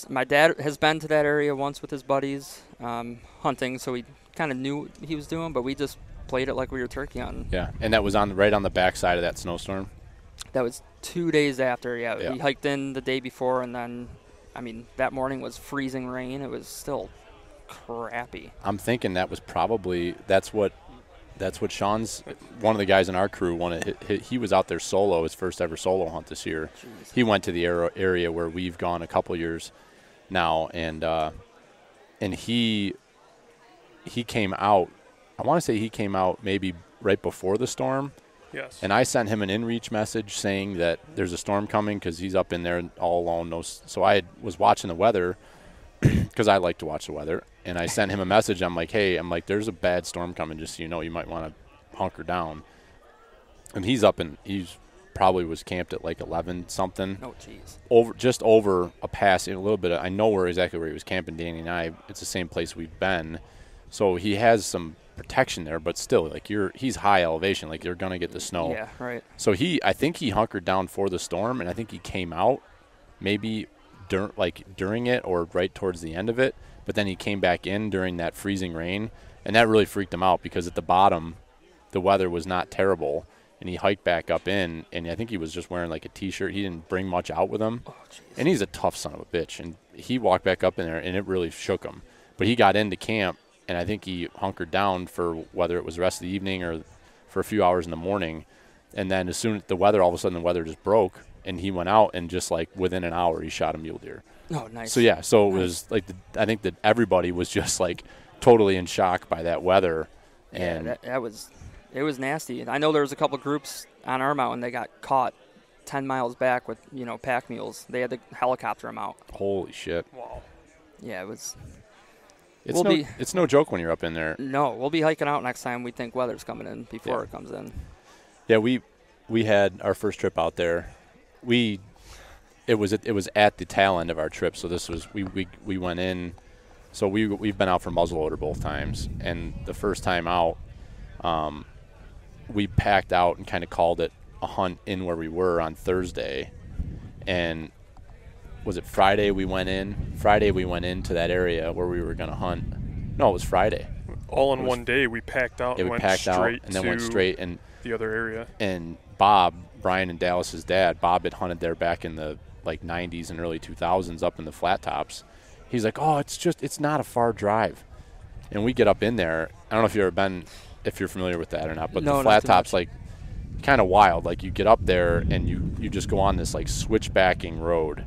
My dad has been to that area once with his buddies hunting, so we kind of knew what he was doing, but we just played it like we were turkey hunting. Yeah, and that was right on the backside of that snowstorm? That was 2 days after, yeah. We hiked in the day before, and then, that morning was freezing rain. It was still crappy. I'm thinking that was probably that's what Sean's one of the guys in our crew wanted. He was out there solo, his first ever solo hunt this year. Jeez. He went to the area where we've gone a couple years now, and he came out. I want to say he came out maybe right before the storm. Yes. And I sent him an in-reach message saying that there's a storm coming because he's up in there all alone. So I was watching the weather because I like to watch the weather. And I sent him a message. I'm like, hey, there's a bad storm coming. Just so you know, you might want to hunker down. And he's probably was camped at like 11 something. Oh, jeez. Just over a pass, a little bit. I know exactly where he was camping, Danny and I. It's the same place we've been. So he has some protection there, but still, like he's high elevation. Like you're gonna get the snow. Yeah, right. So I think he hunkered down for the storm, and I think he came out maybe during it or right towards the end of it. But then he came back in during that freezing rain, and that really freaked him out because at the bottom, the weather was not terrible, and he hiked back up in, and I think he was just wearing like a T-shirt. He didn't bring much out with him, and he's a tough son of a bitch. And he walked back up in there, and it really shook him. But he got into camp, and I think he hunkered down for whether it was the rest of the evening or for a few hours in the morning. And then all of a sudden the weather just broke, and he went out and just like within an hour he shot a mule deer. Oh, nice. So yeah, so it was like I think that everybody was just like totally in shock by that weather. And it was nasty. I know there was a couple groups on our mountain that got caught 10 miles back with, pack mules. They had to helicopter them out. Holy shit. Wow. Yeah, it was. It's no joke when you're up in there. No, we'll be hiking out next time we think weather's coming in before it comes in. Yeah, we had our first trip out there. It was at the tail end of our trip, so this was we went in. So we've been out for muzzleloader both times, and the first time out, we packed out and kind of called it a hunt in where we were on Thursday, and was it Friday we went in? Friday we went into that area where we were going to hunt. No, it was Friday. All in one day we packed out and went straight and the other area. And Bob, Brian and Dallas's dad, Bob had hunted there back in the like 90s and early 2000s up in the flat tops. He's like, oh, it's not a far drive. And we get up in there. I don't know if you're familiar with that or not, but the flat tops like kind of wild. Like you get up there and you just go on this like switchbacking road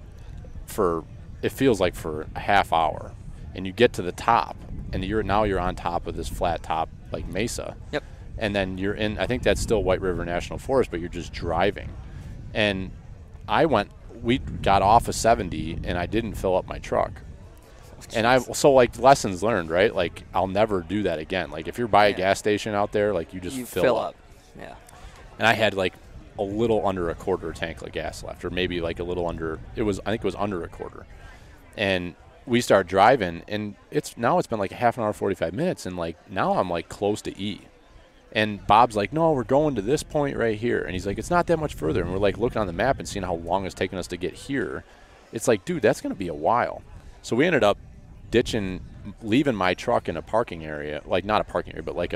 for it feels like for a half hour, and you get to the top, and you're on top of this flat top like mesa. Yep. And then you're in. I think that's still White River National Forest, but you're just driving. And we got off of 70, and I didn't fill up my truck. And so like lessons learned, right? Like I'll never do that again. Like if you're by a gas station out there, like you just fill up. Yeah. And I had like a little under a quarter tank of gas left, or maybe like a little under. I think it was under a quarter. And we start driving, and it's been like a half an hour, 45 minutes, and like now I'm like close to E. And Bob's like, no, we're going to this point right here. And he's like, it's not that much further. And we're like looking on the map and seeing how long it's taking us to get here. It's like, dude, that's going to be a while. So we ended up leaving my truck in a parking area, like not a parking area, but like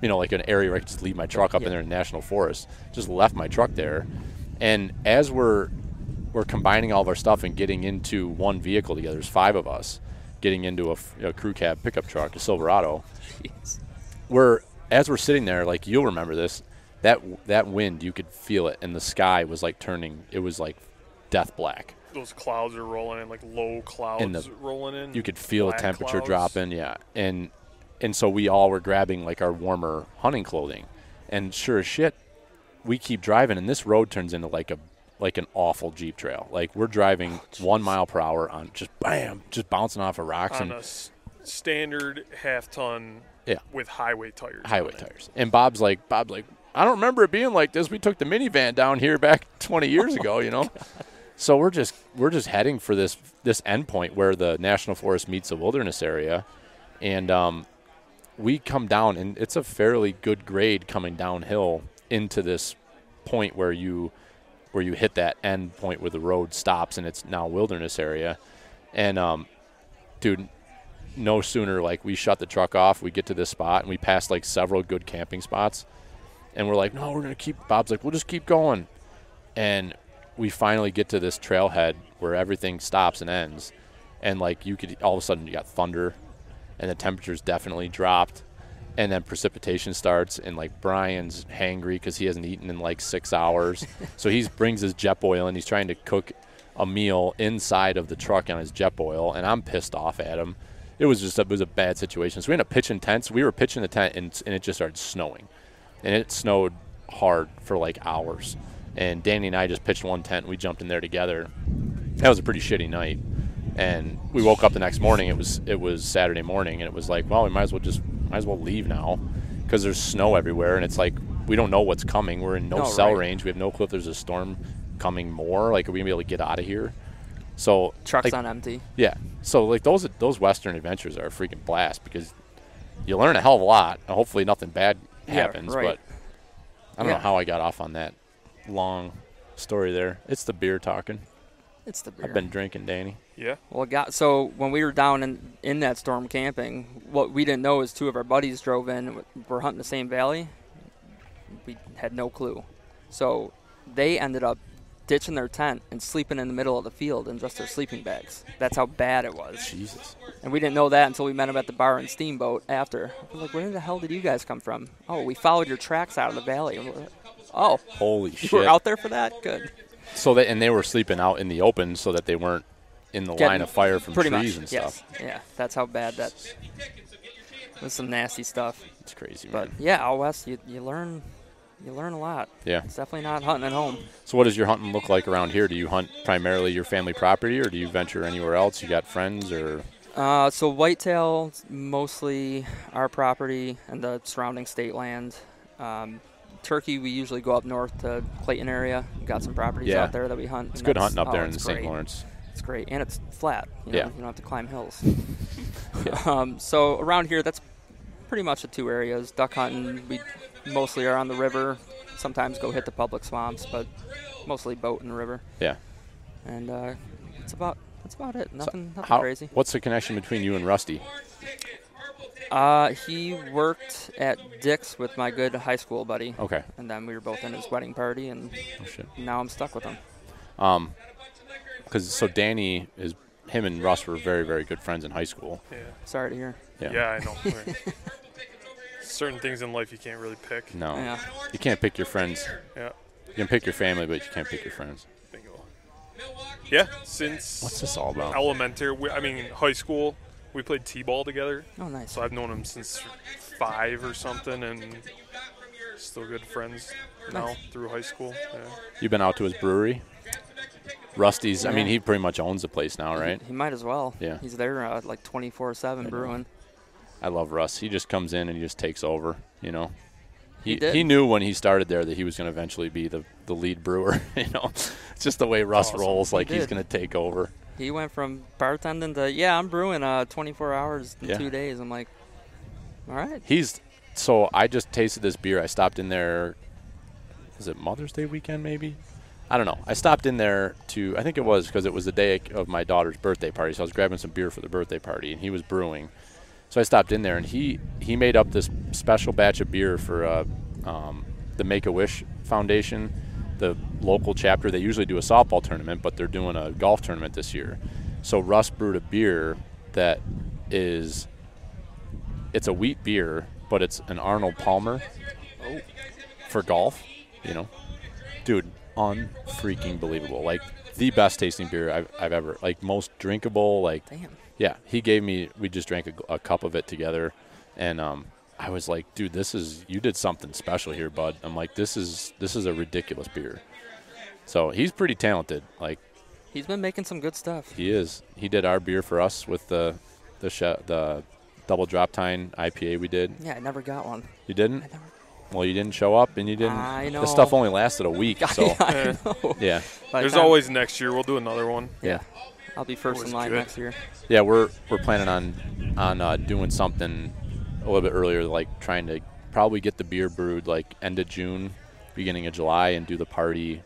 like an area where I could just leave my truck up in there in the National Forest. Just left my truck there. And as we're combining all of our stuff and getting into one vehicle together, there's 5 of us getting into a crew cab pickup truck, a Silverado. Jeez. As we're sitting there, like you'll remember this, that wind, you could feel it, and the sky was like turning. It was like death black. Those clouds are rolling in, like low clouds rolling in. You could feel the temperature clouds dropping, yeah. And so we all were grabbing like our warmer hunting clothing, and sure as shit, we keep driving, and this road turns into like an awful Jeep trail. Like we're driving 1 mile per hour on just bouncing off of rocks on a standard half-ton. Yeah. With highway tires. Tires. And Bob's like, I don't remember it being like this. We took the minivan down here back 20 years ago, So we're just heading for this end point where the National Forest meets the wilderness area, and we come down, and it's a fairly good grade coming downhill into this point where you hit that end point where the road stops and it's now wilderness area. And dude, no sooner like we shut the truck off, we get to this spot, and we pass like several good camping spots, and we're like, no, we're gonna keep. Bob's like, we'll just keep going, and we finally get to this trailhead where everything stops and ends, and like you could all of a sudden you got thunder, and the temperature's definitely dropped, and then precipitation starts, and like Brian's hangry because he hasn't eaten in like 6 hours, so he brings his jet boil and he's trying to cook a meal inside of the truck on his jet boil, and I'm pissed off at him. It was a bad situation. So we ended up pitching tents. We were pitching the tent, and it just started snowing. And it snowed hard for like hours. And Danny and I just pitched one tent, and we jumped in there together. That was a pretty shitty night. And we woke up the next morning. It was Saturday morning, and it was like, well, we might as well leave now because there's snow everywhere, and it's like we don't know what's coming. We're in no cell range. We have no clue if there's a storm coming more. Like, are we gonna be able to get out of here? So trucks on empty. Yeah. So like those Western adventures are a freaking blast because you learn a hell of a lot. And hopefully nothing bad happens. Yeah, right. But I don't know how I got off on that long story there. It's the beer talking. It's the beer. I've been drinking, Danny. Yeah. Well, so when we were down in that storm camping, what we didn't know is 2 of our buddies drove in. We're hunting the same valley. We had no clue. So they ended up ditching their tent and sleeping in the middle of the field in just their sleeping bags. That's how bad it was. Jesus. And we didn't know that until we met them at the bar in Steamboat after. We're like, where the hell did you guys come from? Oh, we followed your tracks out of the valley. Oh. Holy shit. You were out there for that? Good. So they were sleeping out in the open so that they weren't in the line of fire from trees and stuff. Yeah, that's how bad that was. Some nasty stuff. It's crazy, but man. yeah, out west you learn a lot. Yeah, it's definitely not hunting at home. So what does your hunting look like around here? Do you hunt primarily your family property, or do you venture anywhere else? You got friends, or? So whitetail, mostly our property and the surrounding state land. Turkey, we usually go up north to Clayton area. We've got some properties out there that we hunt. It's good hunting up there in the St. Lawrence. It's great, and it's flat. You know, you don't have to climb hills. Yeah. So around here, that's pretty much the two areas. Duck hunting, we mostly are on the river. Sometimes go hit the public swamps, but mostly boat in the river. Yeah. And that's about it. Nothing crazy. What's the connection between you and Rusty? He worked at Dick's with my good high school buddy. Okay. And then we were both in his wedding party, and now I'm stuck with him. So Danny him and Russ were very, very good friends in high school. Yeah. Sorry to hear. Yeah, I know. Certain things in life you can't really pick. No. Yeah. You can't pick your friends. Yeah. You can pick your family, but you can't pick your friends. Yeah, since what's this all about? Elementary, high school, we played t-ball together. Oh, nice. So I've known him since 5 or something, and still good friends now through high school. Yeah. You been out to his brewery? Rusty's. Yeah. He pretty much owns the place now, right? He might as well. Yeah. He's there like 24/7 brewing. I love Russ. He just comes in and he just takes over. You know. He knew when he started there that he was going to eventually be the lead brewer. It's just the way Russ rolls. Like he's going to take over. He went from bartending to I'm brewing 24 hours in 2 days. I'm like, all right. So I just tasted this beer. I stopped in there. Was it Mother's Day weekend maybe? I don't know. I stopped in there I think it was because it was the day of my daughter's birthday party. So I was grabbing some beer for the birthday party, and he was brewing. So I stopped in there, and he made up this special batch of beer for the Make-A-Wish Foundation, the local chapter. They usually do a softball tournament, but they're doing a golf tournament this year. So Russ brewed a beer that it's a wheat beer, but it's an Arnold Palmer for golf, Dude, unfreaking believable. Like, the best tasting beer I've ever, like, most drinkable, like. Damn. Yeah, we just drank a cup of it together, and I was like, dude, you did something special here, bud. I'm like, this is a ridiculous beer. So he's pretty talented. Like, he's been making some good stuff. He is. He did our beer for us with the double drop tine IPA we did. Yeah, I never got one. You didn't? I never. Well, you didn't show up, and you didn't. I know. The stuff only lasted a week, so. I know. Yeah. There's always next year. We'll do another one. Yeah. I'll be first in line next year. Yeah, we're planning on doing something a little bit earlier, like trying to probably get the beer brewed like end of June, beginning of July, and do the party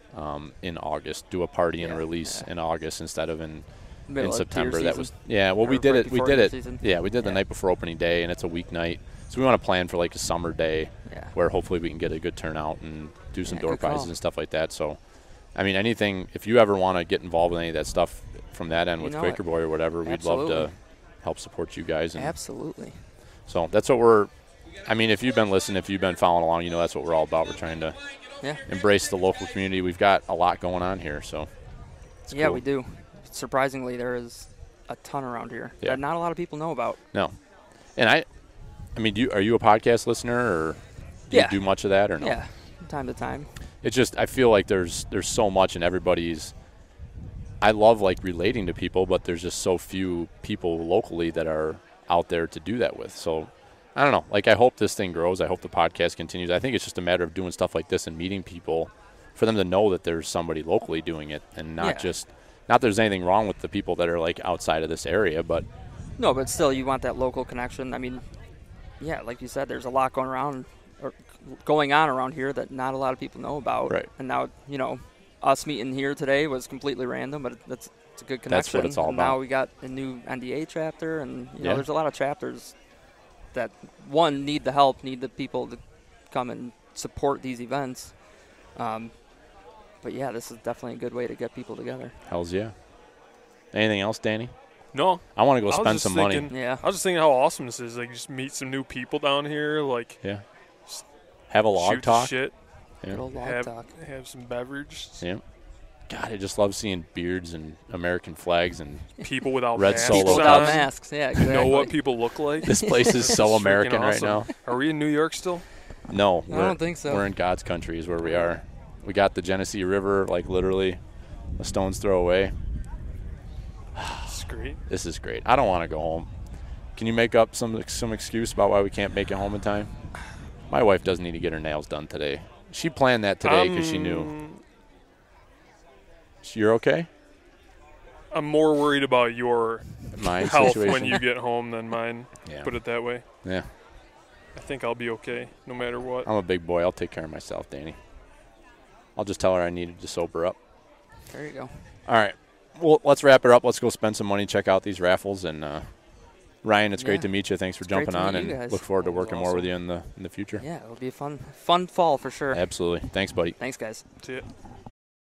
in August. Do a party and a release in August instead of in September. That was we did it. We did it. Yeah, we did the night before opening day, and it's a weeknight. So we want to plan for like a summer day where hopefully we can get a good turnout and do some door prizes and stuff like that. So, anything, if you ever want to get involved with any of that stuff from that end with Quaker Boy or whatever, we'd love to help support you guys. Absolutely. So that's what if you've been listening, if you've been following along, that's what we're all about. We're trying to embrace the local community. We've got a lot going on here, so it's cool. We do. Surprisingly, there is a ton around here that not a lot of people know about. No. And are you a podcast listener, or do you do much of that, or no? Yeah, from time to time. It's just, I feel like there's so much, and I love like relating to people, but there's just so few people locally that are out there to do that with. So I don't know. Like, I hope this thing grows. I hope the podcast continues. I think it's just a matter of doing stuff like this and meeting people for them to know that there's somebody locally doing it, and not that there's anything wrong with the people that are like outside of this area, but. No, but still, you want that local connection. Like you said, there's a lot going on around here that not a lot of people know about. Right. And now, us meeting here today was completely random, but it's a good connection. That's what it's all and about. Now we got a new NDA chapter, and there's a lot of chapters that need the help, need the people to come and support these events. But this is definitely a good way to get people together. Hells yeah. Anything else, Danny? No. I want to go spend some money. Yeah. I was just thinking how awesome this is. Like, just meet some new people down here. Like, have a log talk. Shit. Yeah. Log talk. Have some beverage. Yeah. God, I just love seeing beards and American flags and people without red masks. solo. People without masks, yeah, exactly. Know what people look like. This place is so American right now. Are we in New York still? No, I don't think so. We're in God's country is where we are. We got the Genesee River, like literally a stone's throw away. This is great. This is great. I don't want to go home. Can you make up some excuse about why we can't make it home in time? My wife doesn't need to get her nails done today. She planned that today because she knew. You're okay? I'm more worried about your health situation when you get home than mine. Yeah. Put it that way. Yeah. I think I'll be okay no matter what. I'm a big boy. I'll take care of myself, Danny. I'll just tell her I needed to sober up. There you go. All right. Well, let's wrap it up. Let's go spend some money, check out these raffles. And Ryan, it's great to meet you. Thanks for jumping on, and look forward to working more with you in the future. Yeah, it'll be a fun fall for sure. Absolutely. Thanks, buddy. Thanks, guys. See ya.